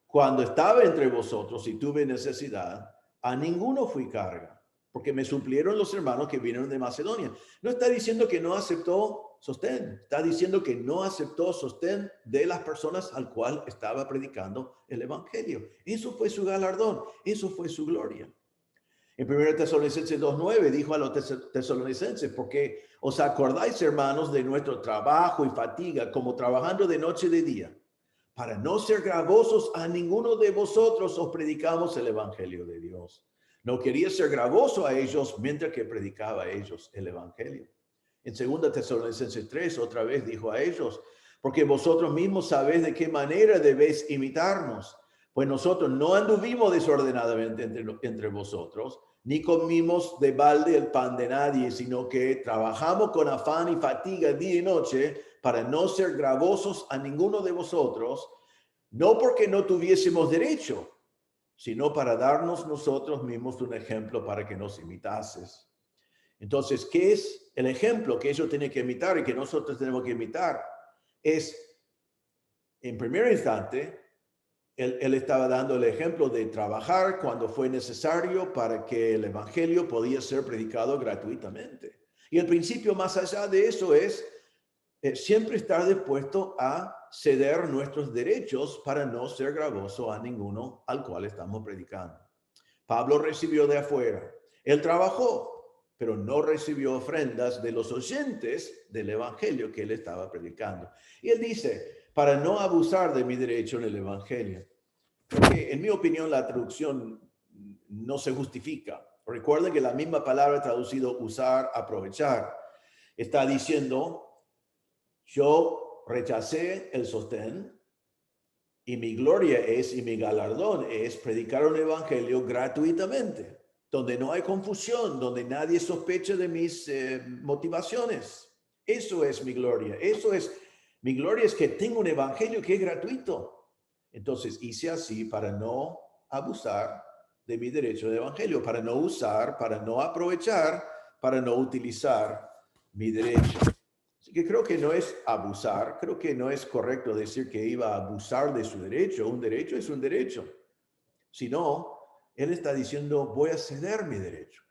Cuando estaba entre vosotros y tuve necesidad, a ninguno fui carga, porque me suplieron los hermanos que vinieron de Macedonia. No está diciendo que no aceptó sostén, está diciendo que no aceptó sostén de las personas al cual estaba predicando el evangelio. Eso fue su galardón, eso fue su gloria. En 1 Tesalonicenses 2:9 dijo a los tesalonicenses, porque os acordáis, hermanos, de nuestro trabajo y fatiga, como trabajando de noche y de día. Para no ser gravosos a ninguno de vosotros os predicamos el evangelio de Dios. No quería ser gravoso a ellos mientras que predicaba a ellos el evangelio. En 2 Tesalonicenses 3 otra vez dijo a ellos, porque vosotros mismos sabéis de qué manera debéis imitarnos, pues nosotros no anduvimos desordenadamente entre vosotros, ni comimos de balde el pan de nadie, sino que trabajamos con afán y fatiga día y noche para no ser gravosos a ninguno de vosotros, no porque no tuviésemos derecho, sino para darnos nosotros mismos un ejemplo para que nos imitases. Entonces, ¿qué es el ejemplo que ellos tienen que imitar y que nosotros tenemos que imitar? Es, en primer instante, él estaba dando el ejemplo de trabajar cuando fue necesario para que el evangelio podía ser predicado gratuitamente. Y el principio más allá de eso es siempre estar dispuesto a ceder nuestros derechos para no ser gravoso a ninguno al cual estamos predicando. Pablo recibió de afuera. Él trabajó, pero no recibió ofrendas de los oyentes del evangelio que él estaba predicando. Y él dice, para no abusar de mi derecho en el evangelio. Porque en mi opinión la traducción no se justifica. Recuerden que la misma palabra traducido usar, aprovechar, está diciendo, yo rechacé el sostén y mi gloria es y mi galardón es predicar un evangelio gratuitamente, donde no hay confusión, donde nadie sospecha de mis motivaciones. Eso es mi gloria. Mi gloria es que tengo un evangelio que es gratuito. Entonces hice así para no abusar de mi derecho de evangelio, para no usar, para no aprovechar, para no utilizar mi derecho. Así que creo que no es abusar, creo que no es correcto decir que iba a abusar de su derecho. Un derecho es un derecho. Sino, él está diciendo, voy a ceder mi derecho.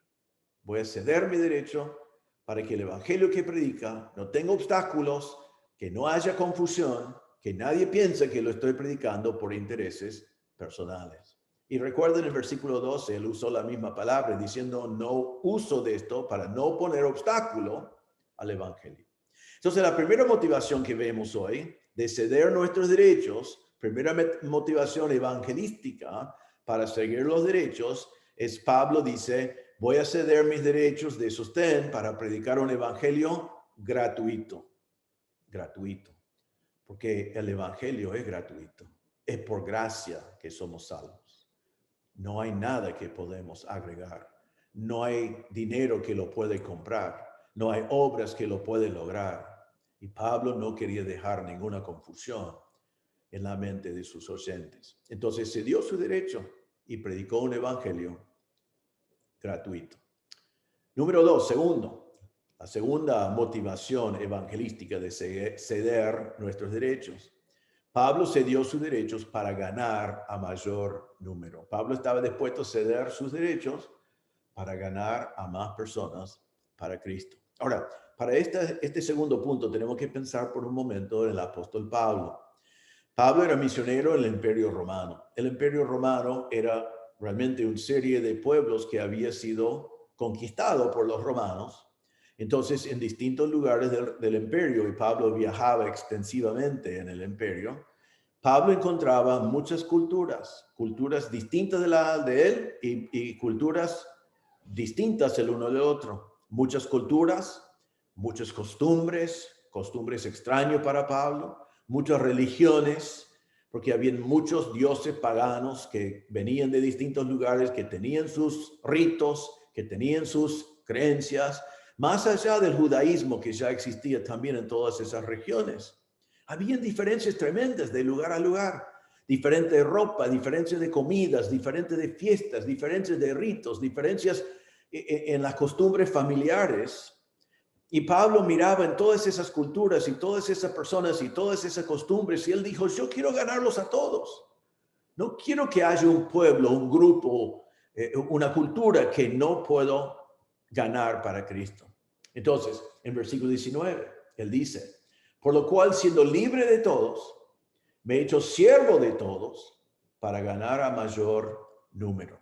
Voy a ceder mi derecho para que el evangelio que predica no tenga obstáculos, que no haya confusión, que nadie piense que lo estoy predicando por intereses personales. Y recuerden el versículo 12, él usó la misma palabra diciendo, no uso de esto para no poner obstáculo al evangelio. Entonces, la primera motivación que vemos hoy de ceder nuestros derechos, primera motivación evangelística para seguir los derechos, es Pablo dice, voy a ceder mis derechos de sostén para predicar un evangelio gratuito. Gratuito. Porque el evangelio es gratuito. Es por gracia que somos salvos. No hay nada que podemos agregar. No hay dinero que lo puede comprar. No hay obras que lo pueden lograr. Y Pablo no quería dejar ninguna confusión en la mente de sus oyentes. Entonces se dio su derecho y predicó un evangelio gratuito. Número 2, segundo, la segunda motivación evangelística de ceder nuestros derechos. Pablo cedió sus derechos para ganar a mayor número. Pablo estaba dispuesto a ceder sus derechos para ganar a más personas para Cristo. Ahora, para este segundo punto tenemos que pensar por un momento en el apóstol Pablo. Pablo era misionero en el Imperio Romano. El Imperio Romano era realmente una serie de pueblos que había sido conquistado por los romanos. Entonces, en distintos lugares del imperio, y Pablo viajaba extensivamente en el imperio, Pablo encontraba muchas culturas distintas de la de él y culturas distintas el uno del otro. Muchas culturas, muchas costumbres extrañas para Pablo, muchas religiones, porque había muchos dioses paganos que venían de distintos lugares, que tenían sus ritos, que tenían sus creencias, más allá del judaísmo que ya existía también en todas esas regiones. Habían diferencias tremendas de lugar a lugar, diferente de ropa, diferencias de comidas, diferentes de fiestas, diferencias de ritos, diferencias en las costumbres familiares. Y Pablo miraba en todas esas culturas y todas esas personas y todas esas costumbres y él dijo, yo quiero ganarlos a todos. No quiero que haya un pueblo, un grupo, una cultura que no puedo ganar para Cristo. Entonces, en versículo 19, él dice, por lo cual, siendo libre de todos, me he hecho siervo de todos para ganar a mayor número.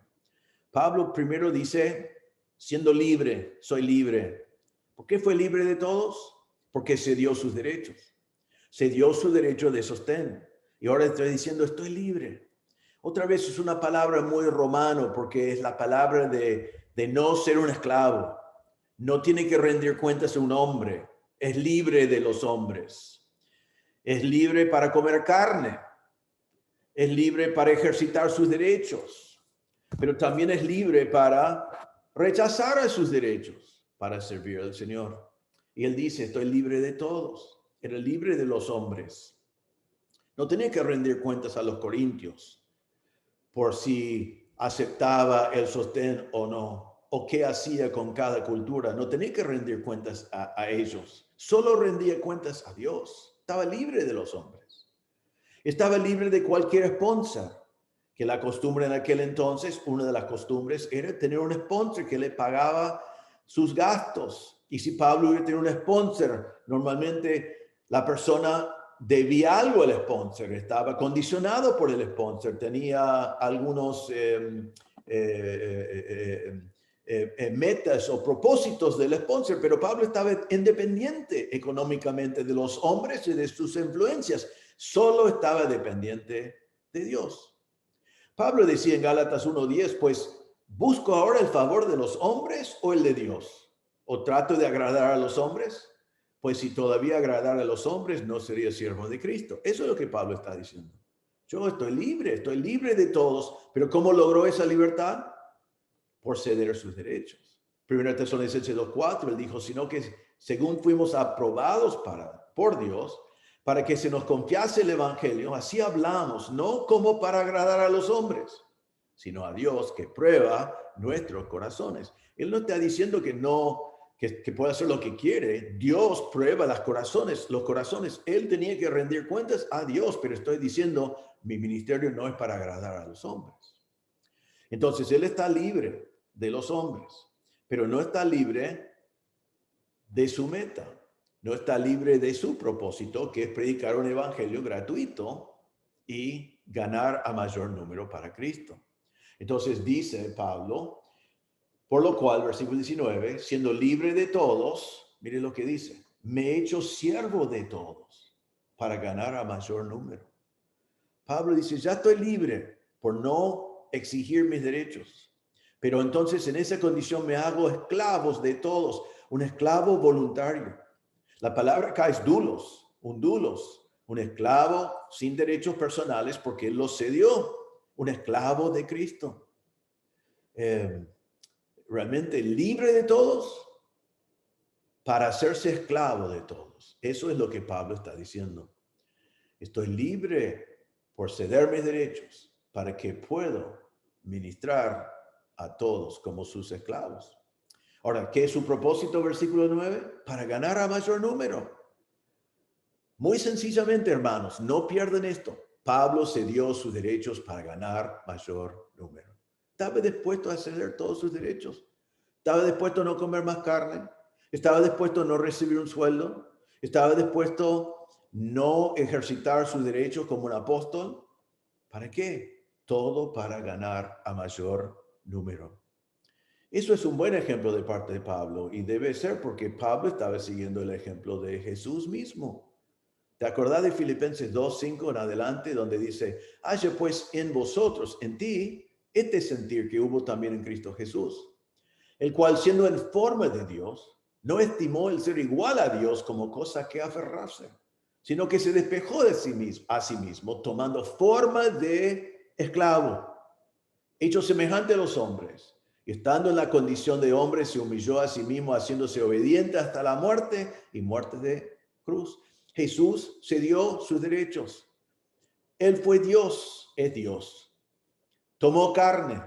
Pablo primero dice, siendo libre, soy libre. ¿Por qué fue libre de todos? Porque se dio sus derechos. Se dio su derecho de sostén. Y ahora estoy diciendo, estoy libre. Otra vez es una palabra muy romano porque es la palabra de no ser un esclavo. No tiene que rendir cuentas a un hombre. Es libre de los hombres. Es libre para comer carne. Es libre para ejercitar sus derechos. Pero también es libre para rechazar a sus derechos para servir al Señor. Y él dice, estoy libre de todos. Era libre de los hombres. No tenía que rendir cuentas a los corintios por si aceptaba el sostén o no, o qué hacía con cada cultura. No tenía que rendir cuentas a ellos. Solo rendía cuentas a Dios. Estaba libre de los hombres. Estaba libre de cualquier sponsor, que la costumbre en aquel entonces, una de las costumbres era tener un sponsor que le pagaba sus gastos. Y si Pablo hubiera tenido un sponsor, normalmente la persona debía algo al sponsor, estaba condicionado por el sponsor, tenía algunos metas o propósitos del sponsor, pero Pablo estaba independiente económicamente de los hombres y de sus influencias, solo estaba dependiente de Dios. Pablo decía en Gálatas 1:10, pues, ¿busco ahora el favor de los hombres o el de Dios? ¿O trato de agradar a los hombres? Pues si todavía agradara a los hombres, no sería siervo de Cristo. Eso es lo que Pablo está diciendo. Yo estoy libre de todos, pero ¿cómo logró esa libertad? Por ceder sus derechos. 1 Tesalonicenses 2:4, él dijo, sino que según fuimos aprobados por Dios, para que se nos confiase el evangelio, así hablamos, no como para agradar a los hombres, sino a Dios que prueba nuestros corazones. Él no está diciendo que puede hacer lo que quiere. Dios prueba los corazones. Él tenía que rendir cuentas a Dios, pero estoy diciendo, mi ministerio no es para agradar a los hombres. Entonces, él está libre de los hombres, pero no está libre de su meta. No está libre de su propósito, que es predicar un evangelio gratuito y ganar a mayor número para Cristo. Entonces dice Pablo, por lo cual, versículo 19, siendo libre de todos, mire lo que dice, me he hecho siervo de todos para ganar a mayor número. Pablo dice, ya estoy libre por no exigir mis derechos, pero entonces en esa condición me hago esclavos de todos, un esclavo voluntario. La palabra acá es doulos, un esclavo sin derechos personales porque él los cedió, un esclavo de Cristo. Realmente libre de todos para hacerse esclavo de todos. Eso es lo que Pablo está diciendo. Estoy libre por ceder mis derechos para que puedo ministrar a todos como sus esclavos. Ahora, ¿qué es su propósito? Versículo 9, para ganar a mayor número. Muy sencillamente, hermanos, no pierdan esto. Pablo cedió sus derechos para ganar mayor número. Estaba dispuesto a ceder todos sus derechos. Estaba dispuesto a no comer más carne. Estaba dispuesto a no recibir un sueldo. Estaba dispuesto no ejercitar sus derechos como un apóstol. ¿Para qué? Todo para ganar a mayor número. Eso es un buen ejemplo de parte de Pablo y debe ser porque Pablo estaba siguiendo el ejemplo de Jesús mismo. ¿Te acordás de Filipenses 2:5 en adelante, donde dice, haya pues en vosotros, en ti, este sentir que hubo también en Cristo Jesús, el cual siendo en forma de Dios, no estimó el ser igual a Dios como cosa que aferrarse, sino que se despojó de a sí mismo, tomando forma de esclavo, hecho semejante a los hombres, y estando en la condición de hombre, se humilló a sí mismo, haciéndose obediente hasta la muerte y muerte de cruz. Jesús se dio sus derechos. Él fue Dios, es Dios. Tomó carne,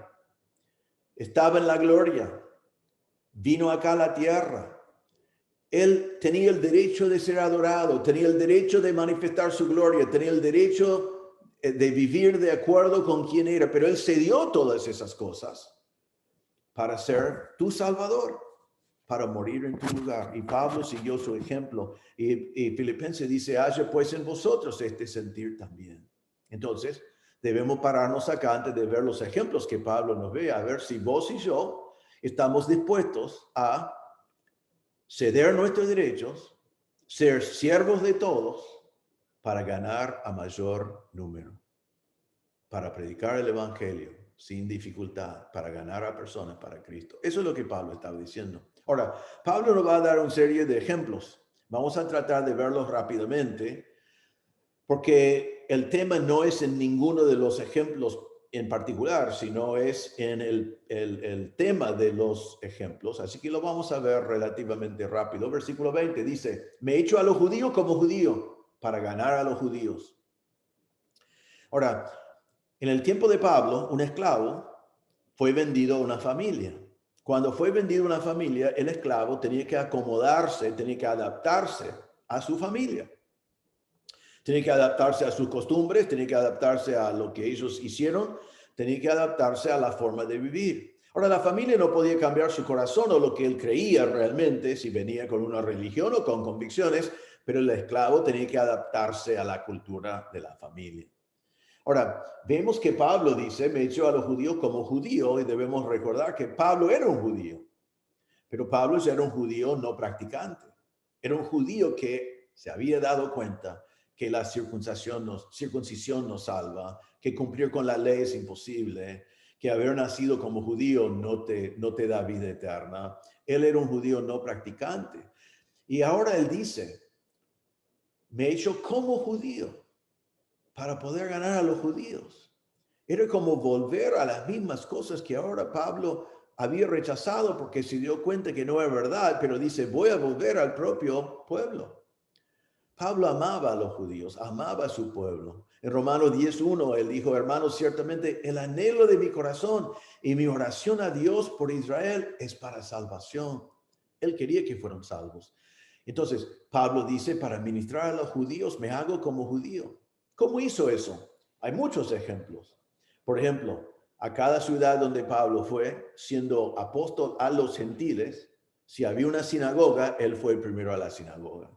estaba en la gloria, vino acá a la tierra. Él tenía el derecho de ser adorado, tenía el derecho de manifestar su gloria, tenía el derecho de vivir de acuerdo con quien era, pero Él se dio todas esas cosas para ser tu Salvador, para morir en tu lugar. Y Pablo siguió su ejemplo. Y Filipenses dice, haya pues en vosotros este sentir también. Entonces, debemos pararnos acá antes de ver los ejemplos que Pablo nos ve, a ver si vos y yo estamos dispuestos a ceder nuestros derechos, ser siervos de todos para ganar a mayor número, para predicar el evangelio sin dificultad, para ganar a personas para Cristo. Eso es lo que Pablo estaba diciendo. Ahora, Pablo nos va a dar una serie de ejemplos. Vamos a tratar de verlos rápidamente, porque el tema no es en ninguno de los ejemplos en particular, sino es en el tema de los ejemplos. Así que lo vamos a ver relativamente rápido. Versículo 20 dice, me he hecho a los judíos como judío para ganar a los judíos. Ahora, en el tiempo de Pablo, un esclavo fue vendido a una familia. Cuando fue vendido a una familia, el esclavo tenía que acomodarse, tenía que adaptarse a su familia. Tenía que adaptarse a sus costumbres, tenía que adaptarse a lo que ellos hicieron, tenía que adaptarse a la forma de vivir. Ahora, la familia no podía cambiar su corazón o lo que él creía realmente, si venía con una religión o con convicciones, pero el esclavo tenía que adaptarse a la cultura de la familia. Ahora, vemos que Pablo dice, me he hecho a los judíos como judío, y debemos recordar que Pablo era un judío, pero Pablo ya era un judío no practicante. Era un judío que se había dado cuenta que la circuncisión no salva, que cumplir con la ley es imposible, que haber nacido como judío no te da vida eterna. Él era un judío no practicante. Y ahora él dice, me he hecho como judío para poder ganar a los judíos. Era como volver a las mismas cosas que ahora Pablo había rechazado porque se dio cuenta que no es verdad, pero dice, voy a volver al propio pueblo. Pablo amaba a los judíos, amaba a su pueblo. En Romanos 10:1, él dijo, hermanos, ciertamente el anhelo de mi corazón y mi oración a Dios por Israel es para salvación. Él quería que fueran salvos. Entonces, Pablo dice, para ministrar a los judíos me hago como judío. ¿Cómo hizo eso? Hay muchos ejemplos. Por ejemplo, a cada ciudad donde Pablo fue, siendo apóstol a los gentiles, si había una sinagoga, él fue el primero a la sinagoga.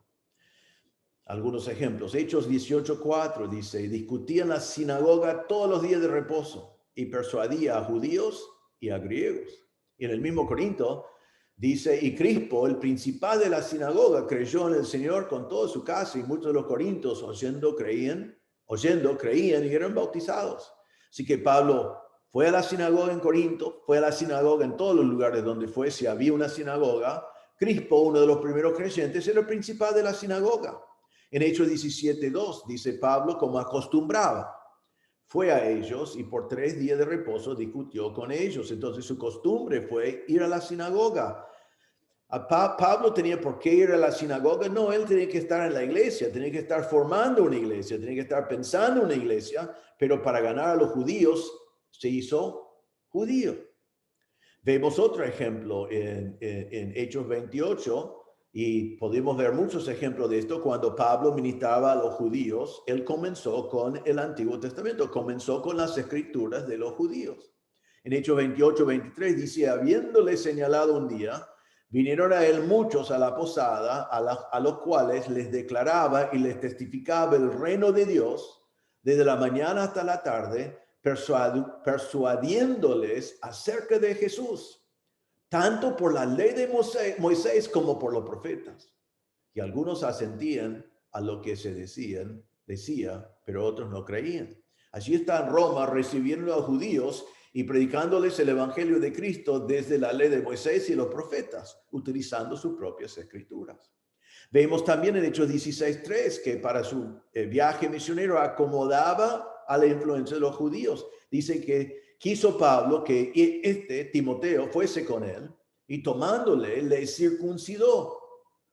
Algunos ejemplos. Hechos 18:4 dice, discutía en la sinagoga todos los días de reposo y persuadía a judíos y a griegos. Y en el mismo Corinto dice, y Crispo, el principal de la sinagoga, creyó en el Señor con toda su casa, y muchos de los corintios oyendo, creían y eran bautizados. Así que Pablo fue a la sinagoga en Corinto, fue a la sinagoga en todos los lugares donde fue, si había una sinagoga. Crispo, uno de los primeros creyentes, era el principal de la sinagoga. En Hechos 17:2 dice Pablo, como acostumbraba, fue a ellos y por 3 días de reposo discutió con ellos. Entonces su costumbre fue ir a la sinagoga. Pablo tenía por qué ir a la sinagoga. No, él tenía que estar en la iglesia, tenía que estar formando una iglesia, tenía que estar pensando en una iglesia, pero para ganar a los judíos se hizo judío. Vemos otro ejemplo en Hechos 28. Y podemos ver muchos ejemplos de esto. Cuando Pablo ministraba a los judíos, él comenzó con el Antiguo Testamento, comenzó con las escrituras de los judíos. En Hechos 28:23 dice, habiéndole señalado un día, Vinieron a él muchos a la posada, a los cuales les declaraba y les testificaba el reino de Dios desde la mañana hasta la tarde, persuadiéndoles acerca de Jesús, tanto por la ley de Moisés como por los profetas. Y algunos asentían a lo que se decía, pero otros no creían. Allí está en Roma recibiendo a los judíos y predicándoles el evangelio de Cristo desde la ley de Moisés y los profetas, utilizando sus propias escrituras. Vemos también en Hechos 16:3 que para su viaje misionero acomodaba a la influencia de los judíos. Dice que quiso Pablo que Timoteo fuese con él y tomándole le circuncidó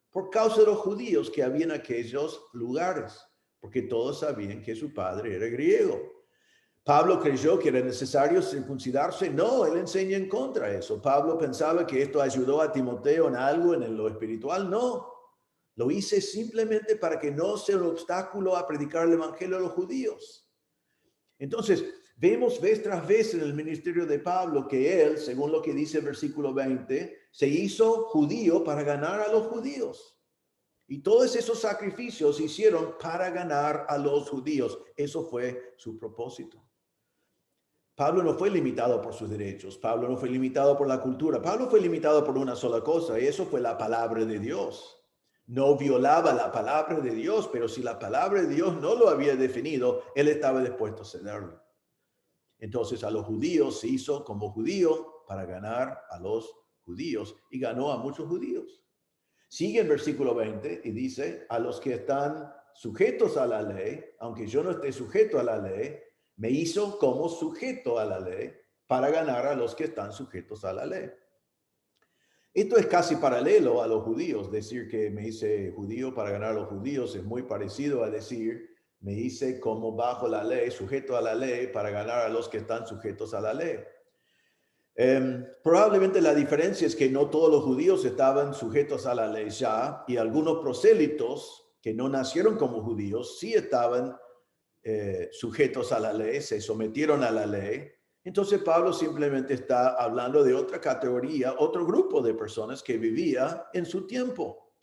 por causa de los judíos que había en aquellos lugares, porque todos sabían que su padre era griego. Pablo creyó que era necesario circuncidarse. No, él enseña en contra de eso. Pablo pensaba que esto ayudó a Timoteo en algo en lo espiritual. No, lo hice simplemente para que no sea un obstáculo a predicar el evangelio a los judíos. Entonces, vemos vez tras vez en el ministerio de Pablo que él, según lo que dice el versículo 20, se hizo judío para ganar a los judíos. Y todos esos sacrificios se hicieron para ganar a los judíos. Eso fue su propósito. Pablo no fue limitado por sus derechos. Pablo no fue limitado por la cultura. Pablo fue limitado por una sola cosa, y eso fue la palabra de Dios. No violaba la palabra de Dios, pero si la palabra de Dios no lo había definido, él estaba dispuesto a cederlo. Entonces a los judíos se hizo como judío para ganar a los judíos y ganó a muchos judíos. Sigue el versículo 20 y dice, a los que están sujetos a la ley, aunque yo no esté sujeto a la ley, me hizo como sujeto a la ley para ganar a los que están sujetos a la ley. Esto es casi paralelo a los judíos. Decir que me hice judío para ganar a los judíos es muy parecido a decir me hice como bajo la ley, sujeto a la ley para ganar a los que están sujetos a la ley. Probablemente la diferencia es que no todos los judíos estaban sujetos a la ley ya, y algunos prosélitos que no nacieron como judíos sí estaban sujetos a la ley, se sometieron a la ley. Entonces Pablo simplemente está hablando de otra categoría, otro grupo de personas que vivía en su tiempo.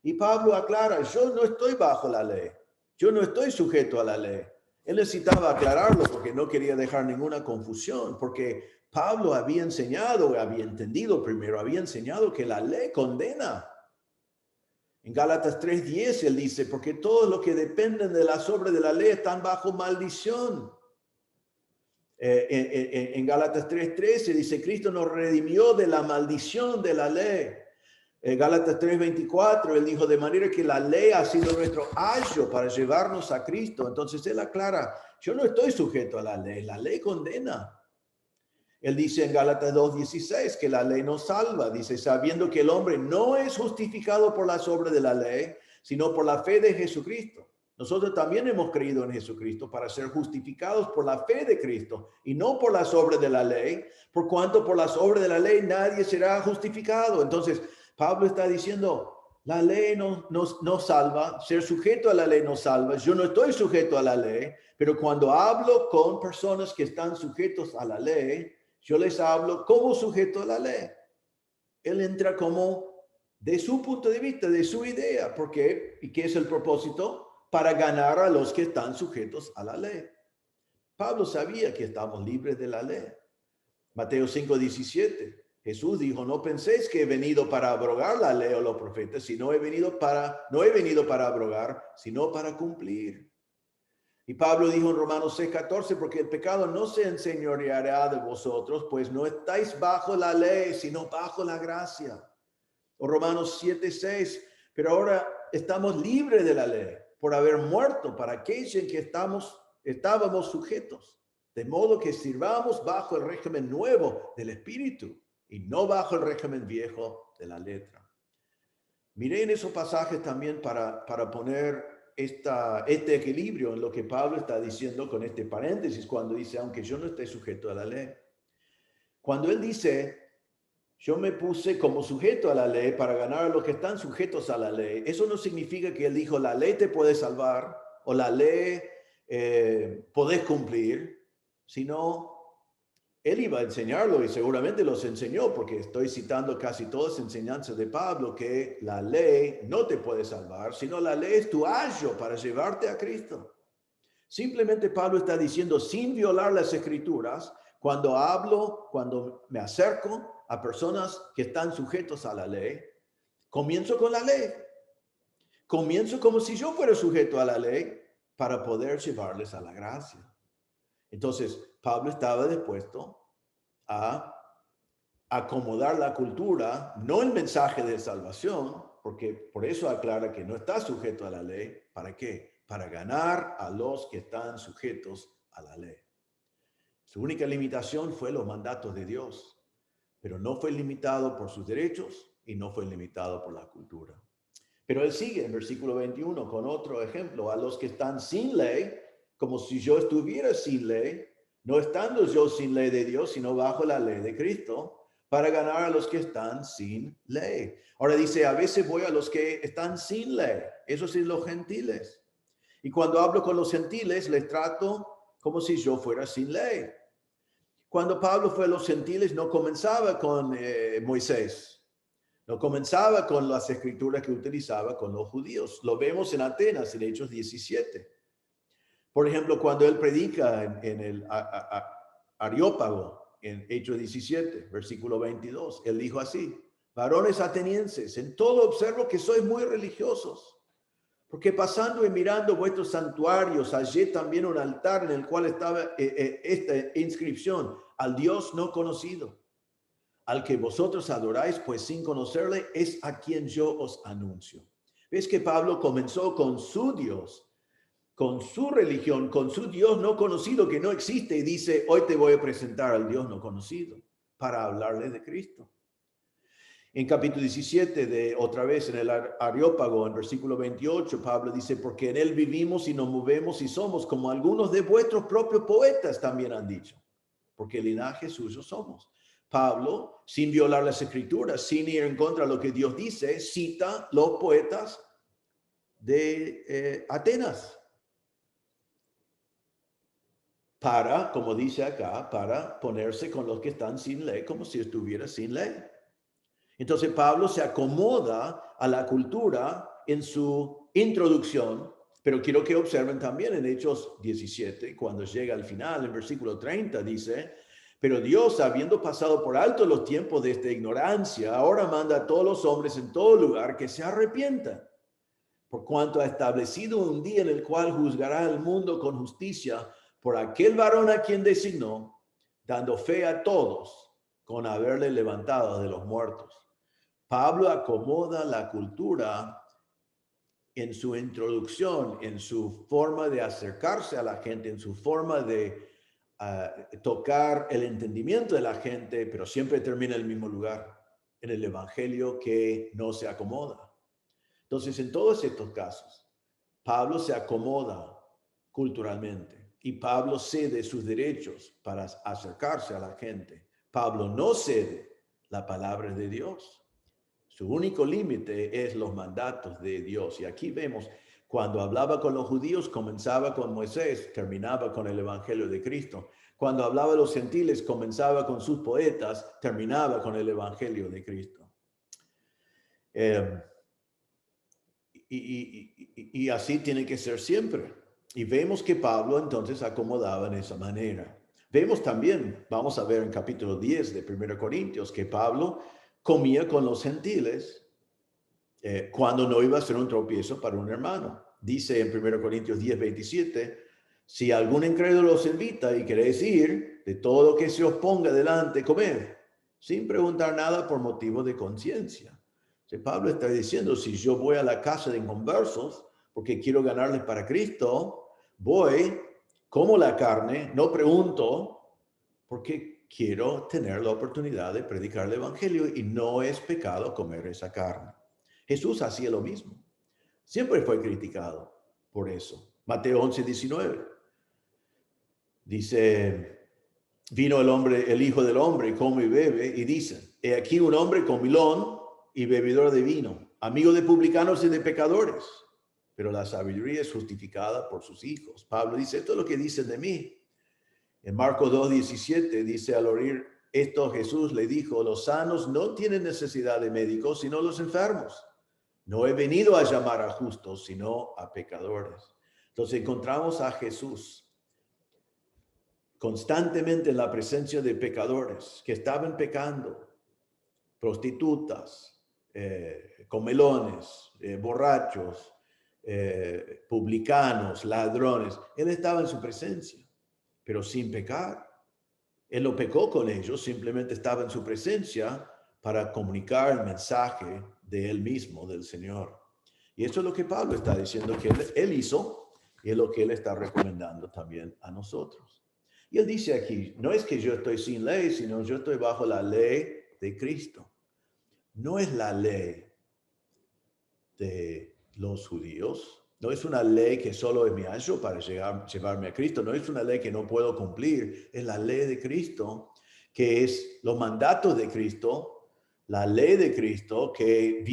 Y Pablo aclara, yo no estoy bajo la ley, yo no estoy sujeto a la ley. Él necesitaba aclararlo porque no quería dejar ninguna confusión, porque Pablo había enseñado, había entendido primero, había enseñado que la ley condena. En Gálatas 3:10 él dice, porque todos los que dependen de las obras de la ley están bajo maldición. En Gálatas 3:13 dice, Cristo nos redimió de la maldición de la ley. En Gálatas 3:24 él dijo, de manera que la ley ha sido nuestro ayo para llevarnos a Cristo. Entonces él aclara, yo no estoy sujeto a la ley condena. Él dice en Gálatas 2:16 que la ley nos salva. Dice, sabiendo que el hombre no es justificado por las obras de la ley, sino por la fe de Jesucristo. Nosotros también hemos creído en Jesucristo para ser justificados por la fe de Cristo y no por las obras de la ley, por cuanto por las obras de la ley nadie será justificado. Entonces, Pablo está diciendo, la ley nos salva, ser sujeto a la ley nos salva. Yo no estoy sujeto a la ley, pero cuando hablo con personas que están sujetos a la ley, yo les hablo como sujeto a la ley. Él entra como de su punto de vista, de su idea. ¿Por qué? ¿Y qué es el propósito? Para ganar a los que están sujetos a la ley. Pablo sabía que estamos libres de la ley. Mateo 5:17. Jesús dijo, no penséis que he venido para abrogar la ley o los profetas, sino no he venido para abrogar, sino para cumplir. Y Pablo dijo en Romanos 6:14, porque el pecado no se enseñoreará de vosotros, pues no estáis bajo la ley, sino bajo la gracia. O Romanos 7:6, pero ahora estamos libres de la ley, por haber muerto para aquellos en que estábamos sujetos, de modo que sirvamos bajo el régimen nuevo del Espíritu y no bajo el régimen viejo de la letra. Miré en esos pasajes también para poner este equilibrio en lo que Pablo está diciendo con este paréntesis cuando dice, aunque yo no esté sujeto a la ley. Cuando él dice, yo me puse como sujeto a la ley para ganar a los que están sujetos a la ley, eso no significa que él dijo, la ley te puede salvar o la ley podés cumplir, sino él iba a enseñarlo y seguramente los enseñó, porque estoy citando casi todas las enseñanzas de Pablo, que la ley no te puede salvar, sino la ley es tu ayo para llevarte a Cristo. Simplemente Pablo está diciendo, sin violar las escrituras, cuando hablo, cuando me acerco a personas que están sujetos a la ley, comienzo con la ley. Comienzo como si yo fuera sujeto a la ley para poder llevarles a la gracia. Entonces, Pablo estaba dispuesto a acomodar la cultura, no el mensaje de salvación, porque por eso aclara que no está sujeto a la ley. ¿Para qué? Para ganar a los que están sujetos a la ley. Su única limitación fue los mandatos de Dios, pero no fue limitado por sus derechos y no fue limitado por la cultura. Pero él sigue en versículo 21 con otro ejemplo, a los que están sin ley, como si yo estuviera sin ley, no estando yo sin ley de Dios, sino bajo la ley de Cristo, para ganar a los que están sin ley. Ahora dice, a veces voy a los que están sin ley, esos son los gentiles. Y cuando hablo con los gentiles, les trato como si yo fuera sin ley. Cuando Pablo fue a los gentiles, no comenzaba con Moisés. No comenzaba con las escrituras que utilizaba con los judíos. Lo vemos en Atenas, en Hechos 17. Por ejemplo, cuando él predica en el Areópago, en Hechos 17, versículo 22, él dijo así: varones atenienses, en todo observo que sois muy religiosos, porque pasando y mirando vuestros santuarios, hallé también un altar en el cual estaba esta inscripción: al Dios no conocido. Al que vosotros adoráis, pues sin conocerle, es a quien yo os anuncio. ¿Ves que Pablo comenzó con su Dios, con su religión, con su Dios no conocido que no existe, y dice, hoy te voy a presentar al Dios no conocido para hablarle de Cristo? En capítulo 17, otra vez en el Areópago, en versículo 28, Pablo dice, porque en él vivimos y nos movemos y somos, como algunos de vuestros propios poetas también han dicho, porque linaje suyo somos. Pablo, sin violar las escrituras, sin ir en contra de lo que Dios dice, cita los poetas de Atenas para, como dice acá, para ponerse con los que están sin ley, como si estuviera sin ley. Entonces Pablo se acomoda a la cultura en su introducción, pero quiero que observen también en Hechos 17, cuando llega al final, en versículo 30, dice, pero Dios, habiendo pasado por alto los tiempos de esta ignorancia, ahora manda a todos los hombres en todo lugar que se arrepientan, por cuanto ha establecido un día en el cual juzgará al mundo con justicia por aquel varón a quien designó, dando fe a todos con haberle levantado de los muertos. Pablo acomoda la cultura en su introducción, en su forma de acercarse a la gente, en su forma de tocar el entendimiento de la gente, pero siempre termina en el mismo lugar, en el evangelio que no se acomoda. Entonces, en todos estos casos, Pablo se acomoda culturalmente y Pablo cede sus derechos para acercarse a la gente. Pablo no cede la palabra de Dios. Su único límite es los mandatos de Dios. Y aquí vemos, cuando hablaba con los judíos, comenzaba con Moisés, terminaba con el evangelio de Cristo. Cuando hablaba de los gentiles, comenzaba con sus poetas, terminaba con el evangelio de Cristo. Y así tiene que ser siempre. Y vemos que Pablo entonces acomodaba en esa manera. Vemos también, vamos a ver en capítulo 10 de 1 Corintios, que Pablo comía con los gentiles cuando no iba a ser un tropiezo para un hermano. Dice en 1 Corintios 10, 27, si algún incrédulo os invita y queréis ir, de todo lo que se os ponga delante, comed, sin preguntar nada por motivo de conciencia. Pablo está diciendo, si yo voy a la casa de inconversos porque quiero ganarles para Cristo, voy, como la carne, no pregunto, porque quiero tener la oportunidad de predicar el evangelio y no es pecado comer esa carne. Jesús hacía lo mismo. Siempre fue criticado por eso. Mateo 11, 19. Dice, vino el Hijo del Hombre, come y bebe, y dice, he aquí un hombre comilón y bebedor de vino, amigo de publicanos y de pecadores, pero la sabiduría es justificada por sus hijos. Pablo dice, esto es lo que dicen de mí. En Marcos 2:17 dice, al oír esto Jesús le dijo, los sanos no tienen necesidad de médicos, sino los enfermos. No he venido a llamar a justos, sino a pecadores. Entonces encontramos a Jesús constantemente en la presencia de pecadores que estaban pecando, prostitutas, comelones, borrachos, publicanos, ladrones. Él estaba en su presencia, pero sin pecar. Él no pecó con ellos, simplemente estaba en su presencia para comunicar el mensaje de él mismo, del Señor. Y eso es lo que Pablo está diciendo que él hizo, y es lo que él está recomendando también a nosotros. Y él dice aquí, no es que yo estoy sin ley, sino yo estoy bajo la ley de Cristo. No es la ley de los judíos, no es una ley que solo es mi ancho para llevarme a Cristo, no es una ley que no puedo cumplir, es la ley de Cristo, que es los mandatos de Cristo, la ley de Cristo que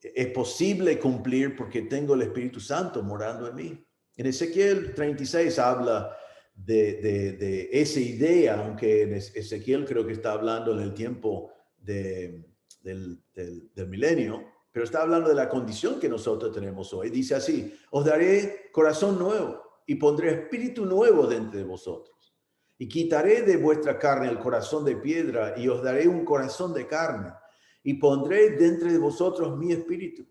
es posible cumplir porque tengo el Espíritu Santo morando en mí. En Ezequiel 36 habla de esa idea, aunque en Ezequiel creo que está hablando en el tiempo del milenio, pero está hablando de la condición que nosotros tenemos hoy. Dice así, os daré corazón nuevo y pondré espíritu nuevo dentro de vosotros. Y quitaré de vuestra carne el corazón de piedra y os daré un corazón de carne. Y pondré dentro de vosotros mi espíritu.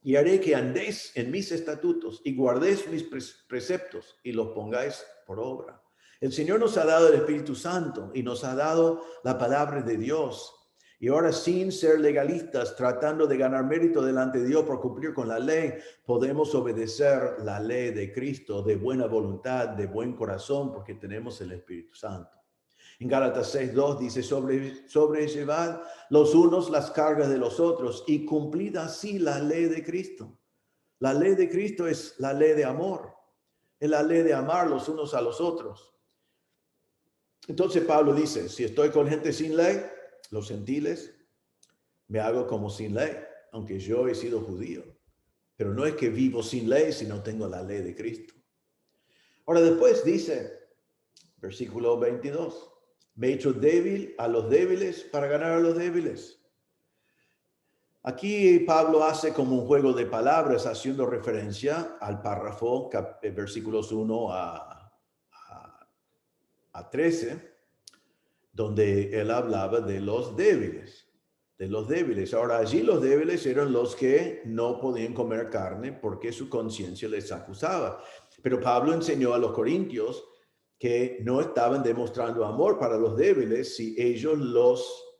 Y haré que andéis en mis estatutos y guardéis mis preceptos y los pongáis por obra. El Señor nos ha dado el Espíritu Santo y nos ha dado la palabra de Dios. Y ahora, sin ser legalistas, tratando de ganar mérito delante de Dios por cumplir con la ley, podemos obedecer la ley de Cristo de buena voluntad, de buen corazón, porque tenemos el Espíritu Santo. En Gálatas 6:2 dice, sobrellevad los unos las cargas de los otros y cumplid así la ley de Cristo. La ley de Cristo es la ley de amor, es la ley de amar los unos a los otros. Entonces Pablo dice, si estoy con gente sin ley, los gentiles, me hago como sin ley, aunque yo he sido judío. Pero no es que vivo sin ley, sino tengo la ley de Cristo. Ahora después dice, versículo 22, me he hecho débil a los débiles para ganar a los débiles. Aquí Pablo hace como un juego de palabras haciendo referencia al párrafo, versículos 1 a 13, donde él hablaba de los débiles, Ahora allí los débiles eran los que no podían comer carne porque su conciencia les acusaba. Pero Pablo enseñó a los corintios que no estaban demostrando amor para los débiles si ellos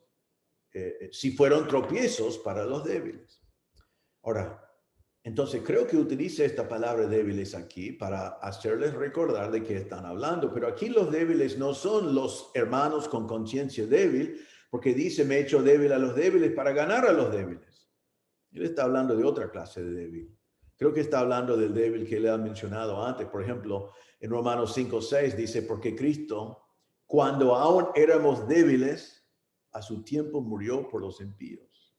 si fueron tropiezos para los débiles. Ahora, entonces creo que utiliza esta palabra débiles aquí para hacerles recordar de qué están hablando. Pero aquí los débiles no son los hermanos con conciencia débil, porque dice, me he hecho débil a los débiles para ganar a los débiles. Él está hablando de otra clase de débil. Creo que está hablando del débil que le ha mencionado antes. Por ejemplo, en Romanos 5:6 dice, porque Cristo, cuando aún éramos débiles, a su tiempo murió por los impíos.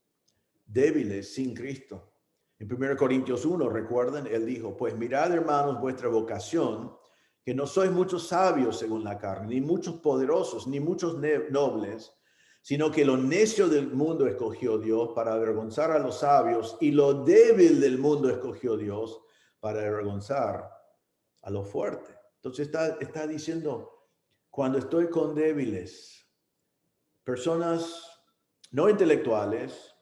Débiles sin Cristo. En 1 Corintios 1, recuerden, él dijo, pues mirad, hermanos, vuestra vocación, que no sois muchos sabios según la carne, ni muchos poderosos, ni muchos nobles, sino que lo necio del mundo escogió Dios para avergonzar a los sabios, y lo débil del mundo escogió Dios para avergonzar a los fuertes. Entonces está diciendo, cuando estoy con débiles, personas no intelectuales,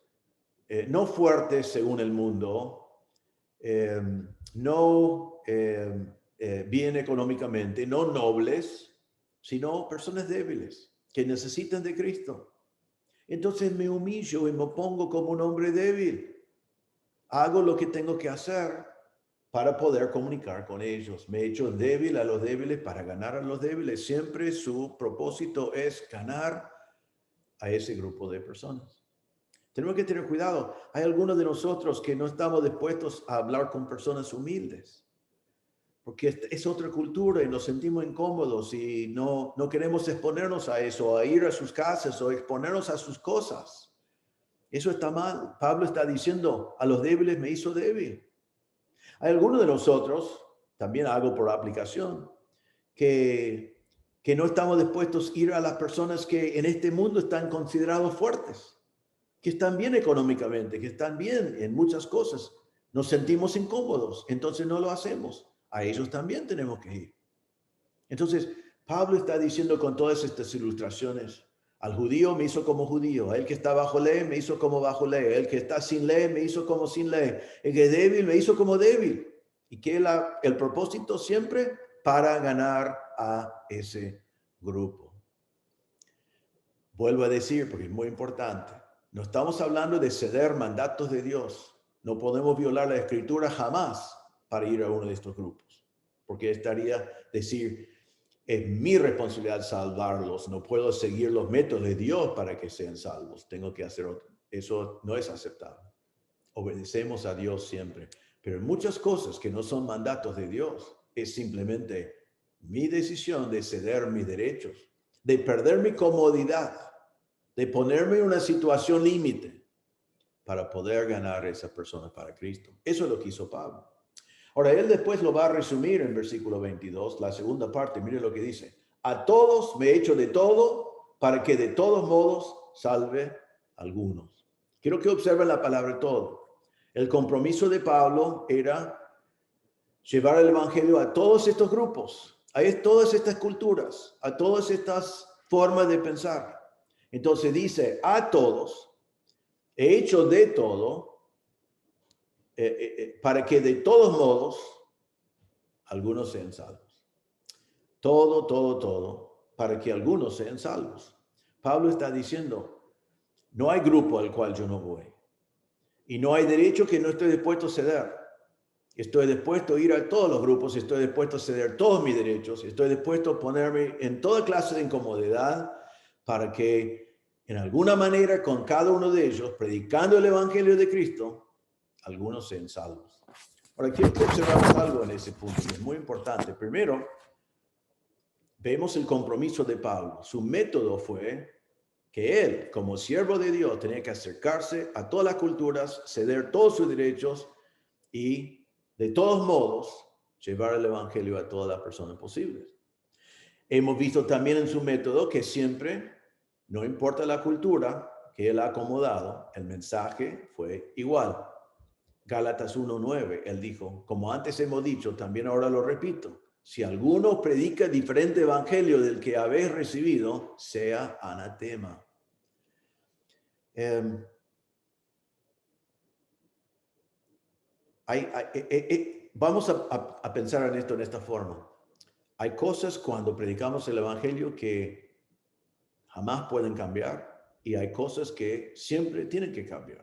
no fuertes según el mundo, no bien económicamente, no nobles, sino personas débiles que necesitan de Cristo. Entonces me humillo y me pongo como un hombre débil. Hago lo que tengo que hacer para poder comunicar con ellos. Me he hecho débil a los débiles para ganar a los débiles. Siempre su propósito es ganar a ese grupo de personas. Tenemos que tener cuidado. Hay algunos de nosotros que no estamos dispuestos a hablar con personas humildes, porque es otra cultura y nos sentimos incómodos y no queremos exponernos a eso, a ir a sus casas o exponernos a sus cosas. Eso está mal. Pablo está diciendo, a los débiles me hizo débil. Hay algunos de nosotros, también hago por aplicación, que que no estamos dispuestos a ir a las personas que en este mundo están considerados fuertes, que están bien económicamente, que están bien en muchas cosas. Nos sentimos incómodos, entonces no lo hacemos. A ellos también tenemos que ir. Entonces, Pablo está diciendo con todas estas ilustraciones, al judío me hizo como judío, a él que está bajo ley me hizo como bajo ley, el que está sin ley me hizo como sin ley, el que es débil me hizo como débil. Y que el propósito siempre para ganar a ese grupo. Vuelvo a decir, porque es muy importante, no estamos hablando de ceder mandatos de Dios. No podemos violar la escritura jamás para ir a uno de estos grupos, porque estaría decir, es mi responsabilidad salvarlos, no puedo seguir los métodos de Dios para que sean salvos, tengo que hacer otro. Eso no es aceptable. Obedecemos a Dios siempre, pero en muchas cosas que no son mandatos de Dios, es simplemente mi decisión de ceder mis derechos, de perder mi comodidad, de ponerme en una situación límite para poder ganar a esas personas para Cristo. Eso es lo que hizo Pablo. Ahora, él después lo va a resumir en versículo 22, la segunda parte. Mire lo que dice. A todos me he hecho de todo para que de todos modos salve a algunos. Quiero que observen la palabra todo. El compromiso de Pablo era llevar el evangelio a todos estos grupos, a todas estas culturas, a todas estas formas de pensar. Entonces dice, a todos, he hecho de todo, para que de todos modos algunos sean salvos. Todo, para que algunos sean salvos. Pablo está diciendo, no hay grupo al cual yo no voy. Y no hay derecho que no estoy dispuesto a ceder. Estoy dispuesto a ir a todos los grupos, estoy dispuesto a ceder todos mis derechos, estoy dispuesto a ponerme en toda clase de incomodidad para que en alguna manera con cada uno de ellos, predicando el evangelio de Cristo, algunos sean salvos. Ahora, quiero que observamos algo en ese punto, es muy importante. Primero, vemos el compromiso de Pablo. Su método fue que él, como siervo de Dios, tenía que acercarse a todas las culturas, ceder todos sus derechos y, de todos modos, llevar el evangelio a todas las personas posibles. Hemos visto también en su método que siempre, no importa la cultura que él ha acomodado, el mensaje fue igual. Gálatas 1:9, él dijo, como antes hemos dicho, también ahora lo repito, si alguno predica diferente evangelio del que habéis recibido, sea anatema. Vamos a pensar en esto en esta forma. Hay cosas cuando predicamos el evangelio que jamás pueden cambiar y hay cosas que siempre tienen que cambiar.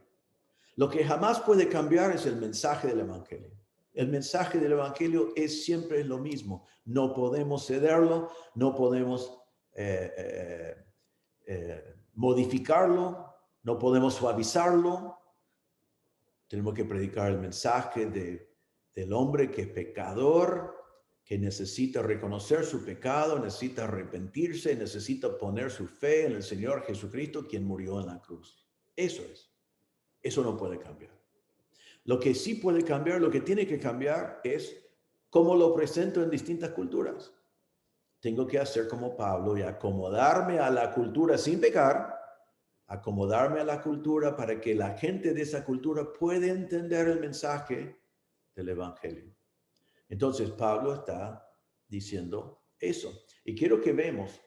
Lo que jamás puede cambiar es el mensaje del evangelio. El mensaje del evangelio es siempre lo mismo. No podemos cederlo, no podemos modificarlo, no podemos suavizarlo. Tenemos que predicar el mensaje del hombre que es pecador, que necesita reconocer su pecado, necesita arrepentirse, necesita poner su fe en el Señor Jesucristo, quien murió en la cruz. Eso es. Eso no puede cambiar. Lo que sí puede cambiar, lo que tiene que cambiar es cómo lo presento en distintas culturas. Tengo que hacer como Pablo y acomodarme a la cultura sin pecar, acomodarme a la cultura para que la gente de esa cultura pueda entender el mensaje del evangelio. Entonces Pablo está diciendo eso. Y quiero que vemos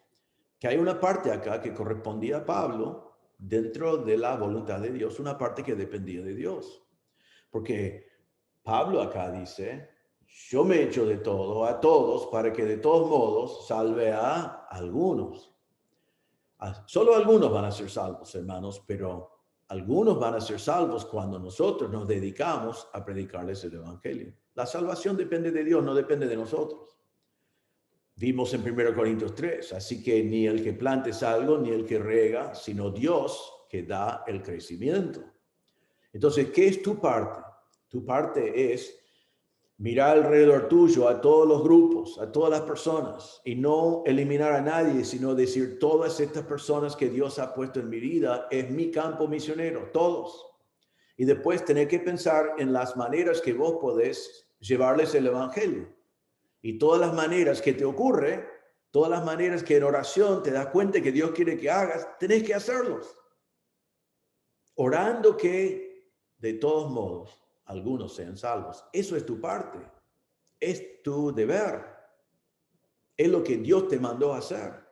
que hay una parte acá que correspondía a Pablo dentro de la voluntad de Dios, una parte que dependía de Dios. Porque Pablo acá dice, yo me echo de todo a todos para que de todos modos salve a algunos. Solo algunos van a ser salvos, hermanos, pero algunos van a ser salvos cuando nosotros nos dedicamos a predicarles el evangelio. La salvación depende de Dios, no depende de nosotros. Vimos en 1 Corintios 3, así que ni el que plante es algo, ni el que riega, sino Dios que da el crecimiento. Entonces, ¿qué es tu parte? Tu parte es mirar alrededor tuyo a todos los grupos, a todas las personas, y no eliminar a nadie, sino decir, todas estas personas que Dios ha puesto en mi vida es mi campo misionero, todos. Y después tener que pensar en las maneras que vos podés llevarles el evangelio. Y todas las maneras que te ocurre, Todas las maneras que en oración te das cuenta que Dios quiere que hagas, tenés que hacerlos. Orando que de todos modos algunos sean salvos. Eso es tu parte. Es tu deber. Es lo que Dios te mandó a hacer.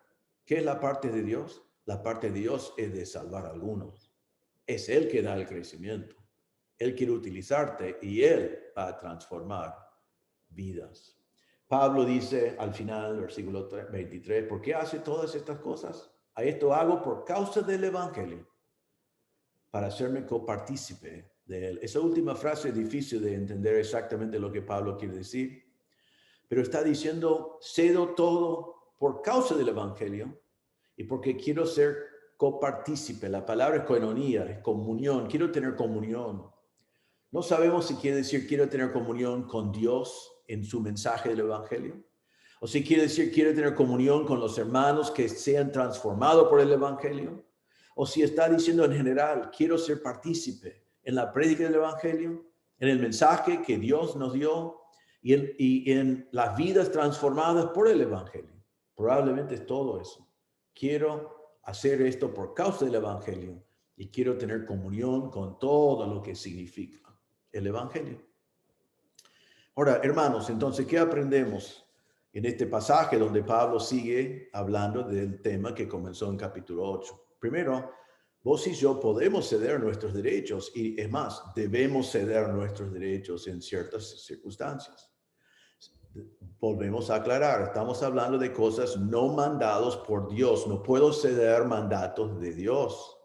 ¿Qué es la parte de Dios? La parte de Dios es de salvar a algunos. Es Él que da el crecimiento. Él quiere utilizarte y Él va a transformar vidas. Pablo dice al final, versículo 23, ¿por qué hace todas estas cosas? A esto hago por causa del Evangelio, para hacerme copartícipe de Él. Esa última frase es difícil de entender exactamente lo que Pablo quiere decir, pero está diciendo, cedo todo por causa del Evangelio y porque quiero ser copartícipe. La palabra es koinonía, es comunión. Quiero tener comunión. No sabemos si quiere decir quiero tener comunión con Dios en su mensaje del Evangelio, o si quiere decir quiero tener comunión con los hermanos que sean transformados por el Evangelio, o si está diciendo en general quiero ser partícipe en la prédica del Evangelio, en el mensaje que Dios nos dio y en las vidas transformadas por el Evangelio. Probablemente es todo eso. Quiero hacer esto por causa del Evangelio y quiero tener comunión con todo lo que significa el Evangelio. Ahora, hermanos, entonces, ¿qué aprendemos en este pasaje donde Pablo sigue hablando del tema que comenzó en capítulo 8? Primero, vos y yo podemos ceder nuestros derechos y, es más, debemos ceder nuestros derechos en ciertas circunstancias. Volvemos a aclarar, estamos hablando de cosas no mandados por Dios. No puedo ceder mandatos de Dios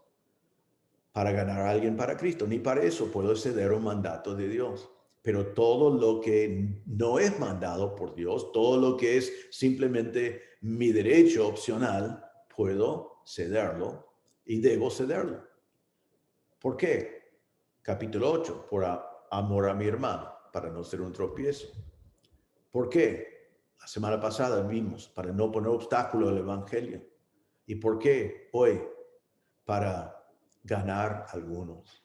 para ganar a alguien para Cristo, ni para eso puedo ceder un mandato de Dios. Pero todo lo que no es mandado por Dios, todo lo que es simplemente mi derecho opcional, puedo cederlo y debo cederlo. ¿Por qué? Capítulo 8, por amor a mi hermano, para no ser un tropiezo. ¿Por qué? La semana pasada vimos, para no poner obstáculo al Evangelio. ¿Y por qué hoy? Para ganar algunos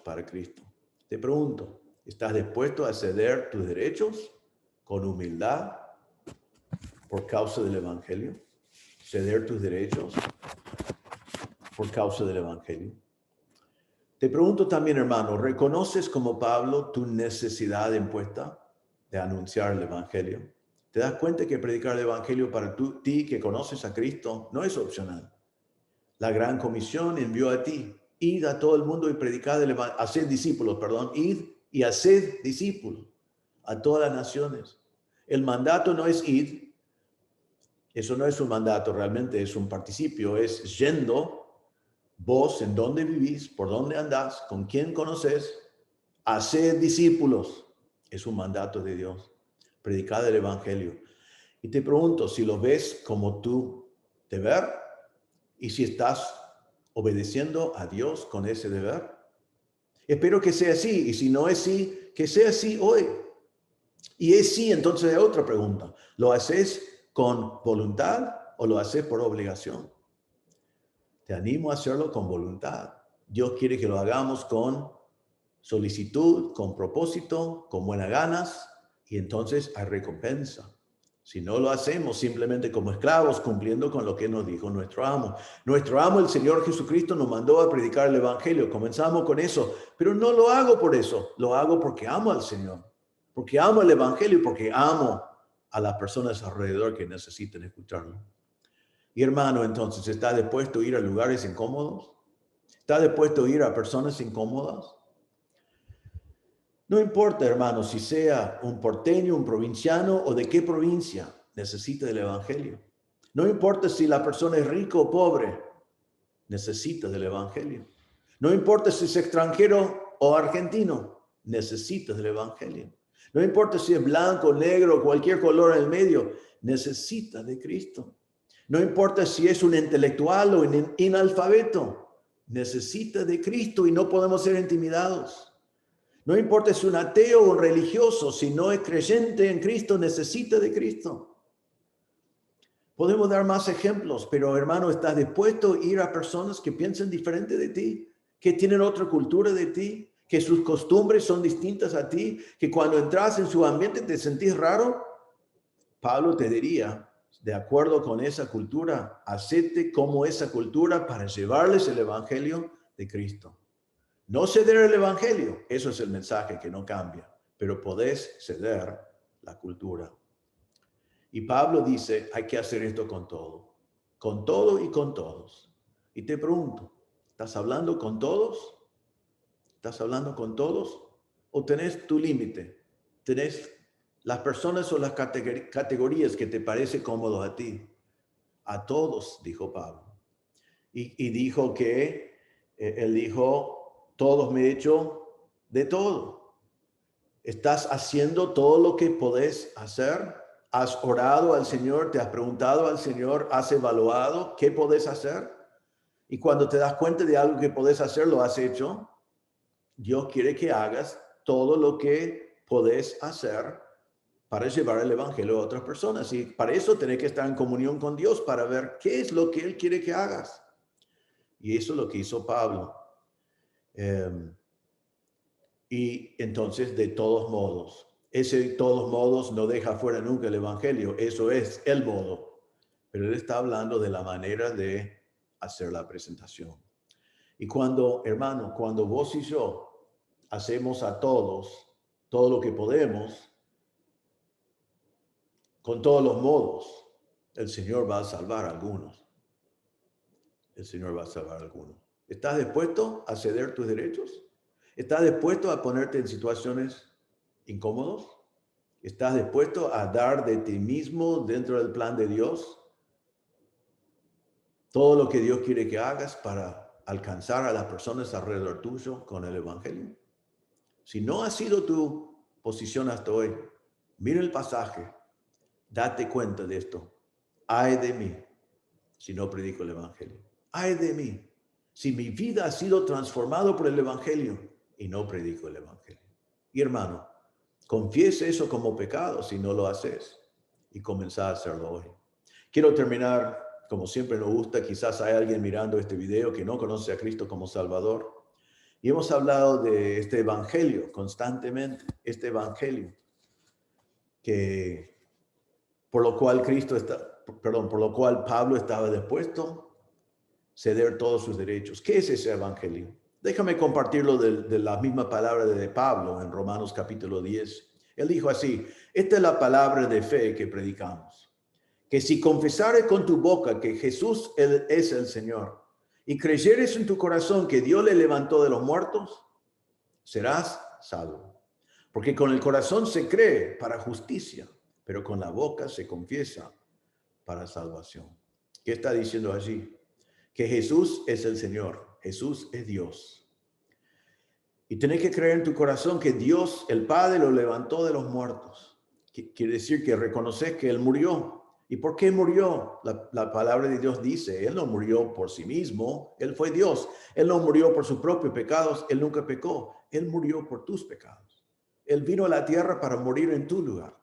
para Cristo. Te pregunto, ¿estás dispuesto a ceder tus derechos con humildad por causa del Evangelio? ¿Ceder tus derechos por causa del Evangelio? Te pregunto también, hermano, ¿reconoces como Pablo tu necesidad impuesta de anunciar el Evangelio? ¿Te das cuenta que predicar el Evangelio para ti que conoces a Cristo no es opcional? La gran comisión envió a ti, id a todo el mundo y predicad el Evangelio, haced discípulos, id y haced discípulos a todas las naciones. El mandato no es id, eso no es un mandato, realmente es un participio, es yendo, vos en dónde vivís, por dónde andás, con quién conoces, haced discípulos, es un mandato de Dios, predicad el Evangelio. Y te pregunto, si lo ves como tu deber, y si estás obedeciendo a Dios con ese deber. Espero que sea así, y si no es así, que sea así hoy. Y es sí, entonces hay otra pregunta. ¿Lo haces con voluntad o lo haces por obligación? Te animo a hacerlo con voluntad. Dios quiere que lo hagamos con solicitud, con propósito, con buenas ganas, y entonces hay recompensa. Si no lo hacemos simplemente como esclavos, cumpliendo con lo que nos dijo nuestro amo. Nuestro amo, el Señor Jesucristo, nos mandó a predicar el Evangelio. Comenzamos con eso, pero no lo hago por eso. Lo hago porque amo al Señor, porque amo el Evangelio y porque amo a las personas alrededor que necesitan escucharlo. Y hermano, entonces, ¿está dispuesto a ir a lugares incómodos? ¿Está dispuesto a ir a personas incómodas? No importa, hermano, si sea un porteño, un provinciano o de qué provincia necesita del Evangelio. No importa si la persona es rico o pobre, necesita del Evangelio. No importa si es extranjero o argentino, necesita del Evangelio. No importa si es blanco, negro, cualquier color en el medio, necesita de Cristo. No importa si es un intelectual o un analfabeto, necesita de Cristo y no podemos ser intimidados. No importa si es un ateo o un religioso, si no es creyente en Cristo, necesita de Cristo. Podemos dar más ejemplos, pero hermano, ¿estás dispuesto a ir a personas que piensan diferente de ti, que tienen otra cultura de ti, que sus costumbres son distintas a ti, que cuando entras en su ambiente te sentís raro? Pablo te diría, de acuerdo con esa cultura, hacete como esa cultura para llevarles el evangelio de Cristo. No ceder el evangelio, eso es el mensaje que no cambia, pero podés ceder la cultura. Y Pablo dice, hay que hacer esto con todo y con todos. Y te pregunto, ¿estás hablando con todos? ¿Estás hablando con todos? ¿O tenés tu límite? ¿Tenés las personas o las categorías que te parece cómodo a ti? A todos, dijo Pablo. Y dijo que, él dijo, todos me he hecho de todo. ¿Estás haciendo todo lo que podés hacer? ¿Has orado al Señor? ¿Te has preguntado al Señor? ¿Has evaluado qué podés hacer? Y cuando te das cuenta de algo que podés hacer, lo has hecho. Dios quiere que hagas todo lo que podés hacer para llevar el evangelio a otras personas. Y para eso tenés que estar en comunión con Dios para ver qué es lo que Él quiere que hagas. Y eso es lo que hizo Pablo. Y entonces, de todos modos, ese de todos modos no deja fuera nunca el evangelio. Eso es el modo. Pero Él está hablando de la manera de hacer la presentación. Y cuando, hermano, cuando vos y yo hacemos a todos todo lo que podemos, con todos los modos, el Señor va a salvar a algunos. El Señor va a salvar a algunos. ¿Estás dispuesto a ceder tus derechos? ¿Estás dispuesto a ponerte en situaciones incómodas? ¿Estás dispuesto a dar de ti mismo dentro del plan de Dios? Todo lo que Dios quiere que hagas para alcanzar a las personas alrededor tuyo con el evangelio. Si no ha sido tu posición hasta hoy, mira el pasaje, date cuenta de esto. Ay de mí si no predico el evangelio. Ay de mí si mi vida ha sido transformada por el evangelio y no predico el evangelio. Y hermano, confiese eso como pecado si no lo haces y comenzá a hacerlo hoy. Quiero terminar, como siempre nos gusta, quizás hay alguien mirando este video que no conoce a Cristo como Salvador. Y hemos hablado de este evangelio constantemente, este evangelio que por lo cual por lo cual Pablo estaba dispuesto a ceder todos sus derechos. ¿Qué es ese evangelio? Déjame compartirlo de la misma palabra de Pablo en Romanos capítulo 10. Él dijo así, esta es la palabra de fe que predicamos, que si confesares con tu boca que Jesús es el Señor y creyeres en tu corazón que Dios le levantó de los muertos, serás salvo. Porque con el corazón se cree para justicia, pero con la boca se confiesa para salvación. ¿Qué está diciendo allí? Que Jesús es el Señor, Jesús es Dios. Y tenés que creer en tu corazón que Dios, el Padre, lo levantó de los muertos. Quiere decir que reconoces que Él murió. ¿Y por qué murió? La palabra de Dios dice, Él no murió por sí mismo, Él fue Dios. Él no murió por sus propios pecados, Él nunca pecó. Él murió por tus pecados. Él vino a la tierra para morir en tu lugar.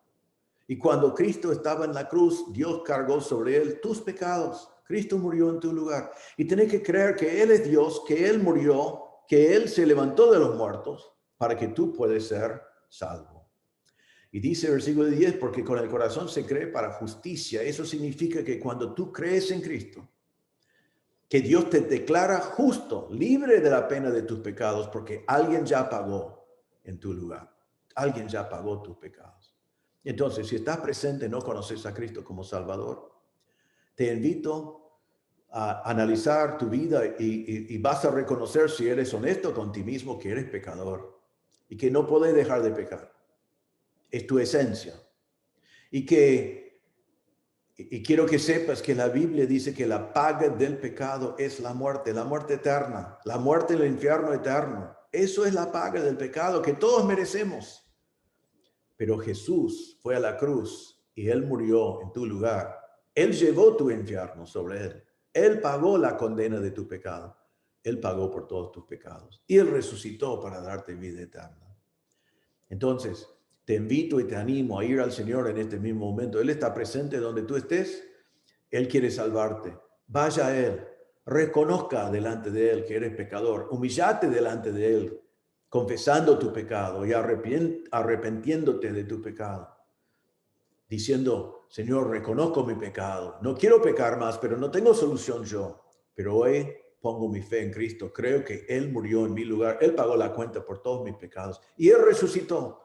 Y cuando Cristo estaba en la cruz, Dios cargó sobre Él tus pecados. Cristo murió en tu lugar. Y tenés que creer que Él es Dios, que Él murió, que Él se levantó de los muertos para que tú puedas ser salvo. Y dice el versículo 10, porque con el corazón se cree para justicia. Eso significa que cuando tú crees en Cristo, que Dios te declara justo, libre de la pena de tus pecados, porque alguien ya pagó en tu lugar. Alguien ya pagó tus pecados. Entonces, si estás presente y no conoces a Cristo como Salvador, te invito a analizar tu vida y vas a reconocer, si eres honesto con ti mismo, que eres pecador y que no puedes dejar de pecar. Es tu esencia. Y quiero que sepas que la Biblia dice que la paga del pecado es la muerte eterna, la muerte en el infierno eterno. Eso es la paga del pecado que todos merecemos. Pero Jesús fue a la cruz y Él murió en tu lugar. Él llevó tu infierno sobre Él. Él pagó la condena de tu pecado. Él pagó por todos tus pecados. Y Él resucitó para darte vida eterna. Entonces, te invito y te animo a ir al Señor en este mismo momento. Él está presente donde tú estés. Él quiere salvarte. Vaya a Él. Reconozca delante de Él que eres pecador. Humillate delante de Él, confesando tu pecado y arrepentiéndote de tu pecado. diciendo, Señor, reconozco mi pecado. No quiero pecar más, pero no tengo solución yo. Pero hoy pongo mi fe en Cristo. Creo que Él murió en mi lugar. Él pagó la cuenta por todos mis pecados. Y Él resucitó.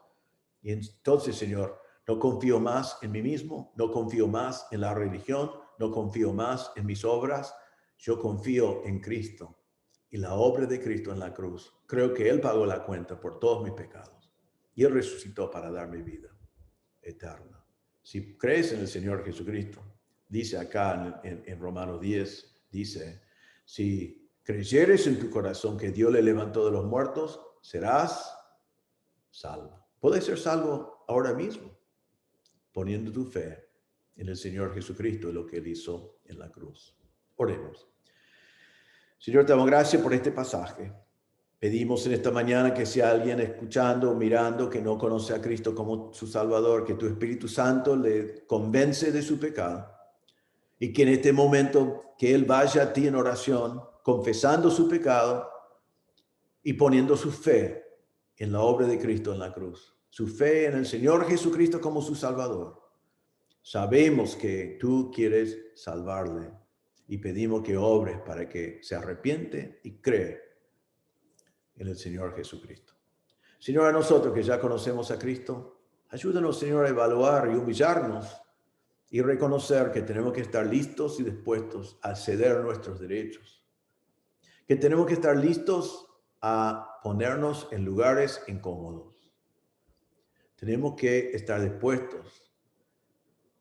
Y entonces, Señor, no confío más en mí mismo. No confío más en la religión. No confío más en mis obras. Yo confío en Cristo y la obra de Cristo en la cruz. Creo que Él pagó la cuenta por todos mis pecados. Y Él resucitó para darme vida eterna. Si crees en el Señor Jesucristo, dice acá en Romanos 10, dice, si creyeres en tu corazón que Dios le levantó de los muertos, serás salvo. Puedes ser salvo ahora mismo, poniendo tu fe en el Señor Jesucristo y lo que Él hizo en la cruz. Oremos. Señor, te damos gracias por este pasaje. Pedimos en esta mañana que si alguien escuchando o mirando que no conoce a Cristo como su Salvador, que tu Espíritu Santo le convence de su pecado y que en este momento que Él vaya a ti en oración, confesando su pecado y poniendo su fe en la obra de Cristo en la cruz, su fe en el Señor Jesucristo como su Salvador. Sabemos que tú quieres salvarle y pedimos que obres para que se arrepiente y cree en el Señor Jesucristo. Señor, a nosotros que ya conocemos a Cristo, ayúdanos, Señor, a evaluar y humillarnos y reconocer que tenemos que estar listos y dispuestos a ceder nuestros derechos, que tenemos que estar listos a ponernos en lugares incómodos. Tenemos que estar dispuestos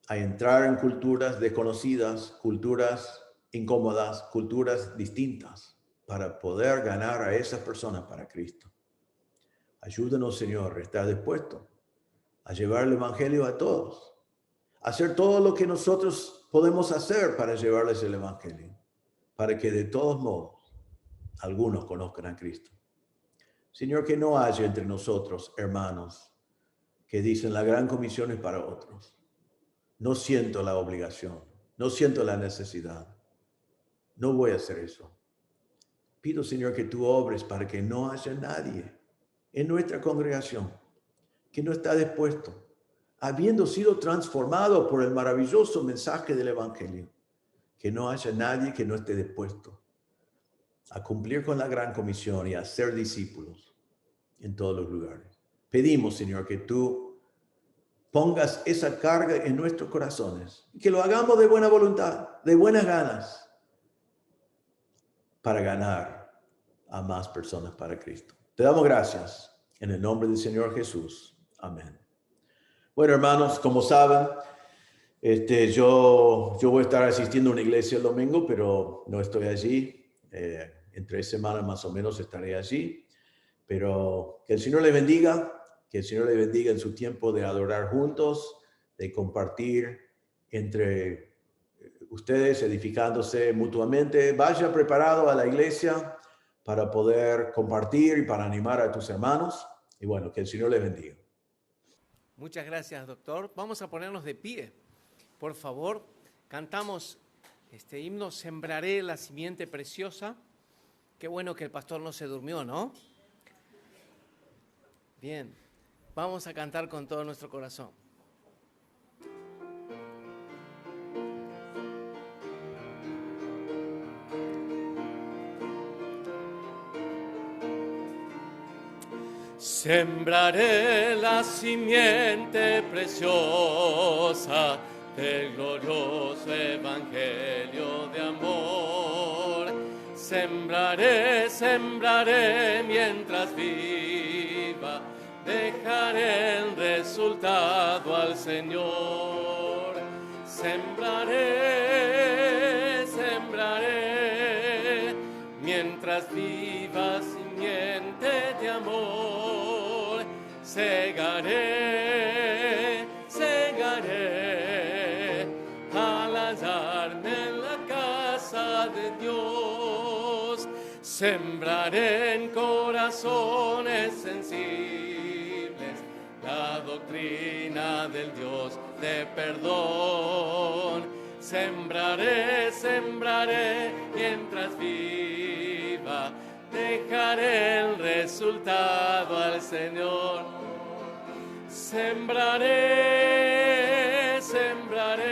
a entrar en culturas desconocidas, culturas incómodas, culturas distintas, para poder ganar a esas personas para Cristo. Ayúdanos, Señor, a estar dispuestos a llevar el Evangelio a todos, a hacer todo lo que nosotros podemos hacer para llevarles el Evangelio, para que de todos modos algunos conozcan a Cristo. Señor, que no haya entre nosotros hermanos que dicen la gran comisión es para otros. No siento la obligación, no siento la necesidad. No voy a hacer eso. Pido, Señor, que tú obres para que no haya nadie en nuestra congregación que no está dispuesto, habiendo sido transformado por el maravilloso mensaje del Evangelio, que no haya nadie que no esté dispuesto a cumplir con la gran comisión y a ser discípulos en todos los lugares. Pedimos, Señor, que tú pongas esa carga en nuestros corazones y que lo hagamos de buena voluntad, de buenas ganas, para ganar a más personas para Cristo. Te damos gracias en el nombre del Señor Jesús. Amén. Bueno, hermanos, como saben, yo voy a estar asistiendo a una iglesia el domingo, pero no estoy allí. En 3 semanas más o menos estaré allí. Pero que el Señor le bendiga, que el Señor le bendiga en su tiempo de adorar juntos, de compartir entre ustedes, edificándose mutuamente. Vaya preparado a la iglesia para poder compartir y para animar a tus hermanos. Y bueno, que el Señor les bendiga. Muchas gracias, doctor. Vamos a ponernos de pie. Por favor, cantamos este himno, Sembraré la simiente preciosa. Qué bueno que el pastor no se durmió, ¿no? Bien, vamos a cantar con todo nuestro corazón. Sembraré la simiente preciosa del glorioso evangelio de amor. Sembraré, sembraré mientras viva, dejaré el resultado al Señor. Sembraré, sembraré mientras viva simiente de amor. Segaré, segaré al hallarme en la casa de Dios. Sembraré en corazones sensibles la doctrina del Dios de perdón. Sembraré, sembraré mientras viva, dejaré el resultado al Señor. Sembraré, sembraré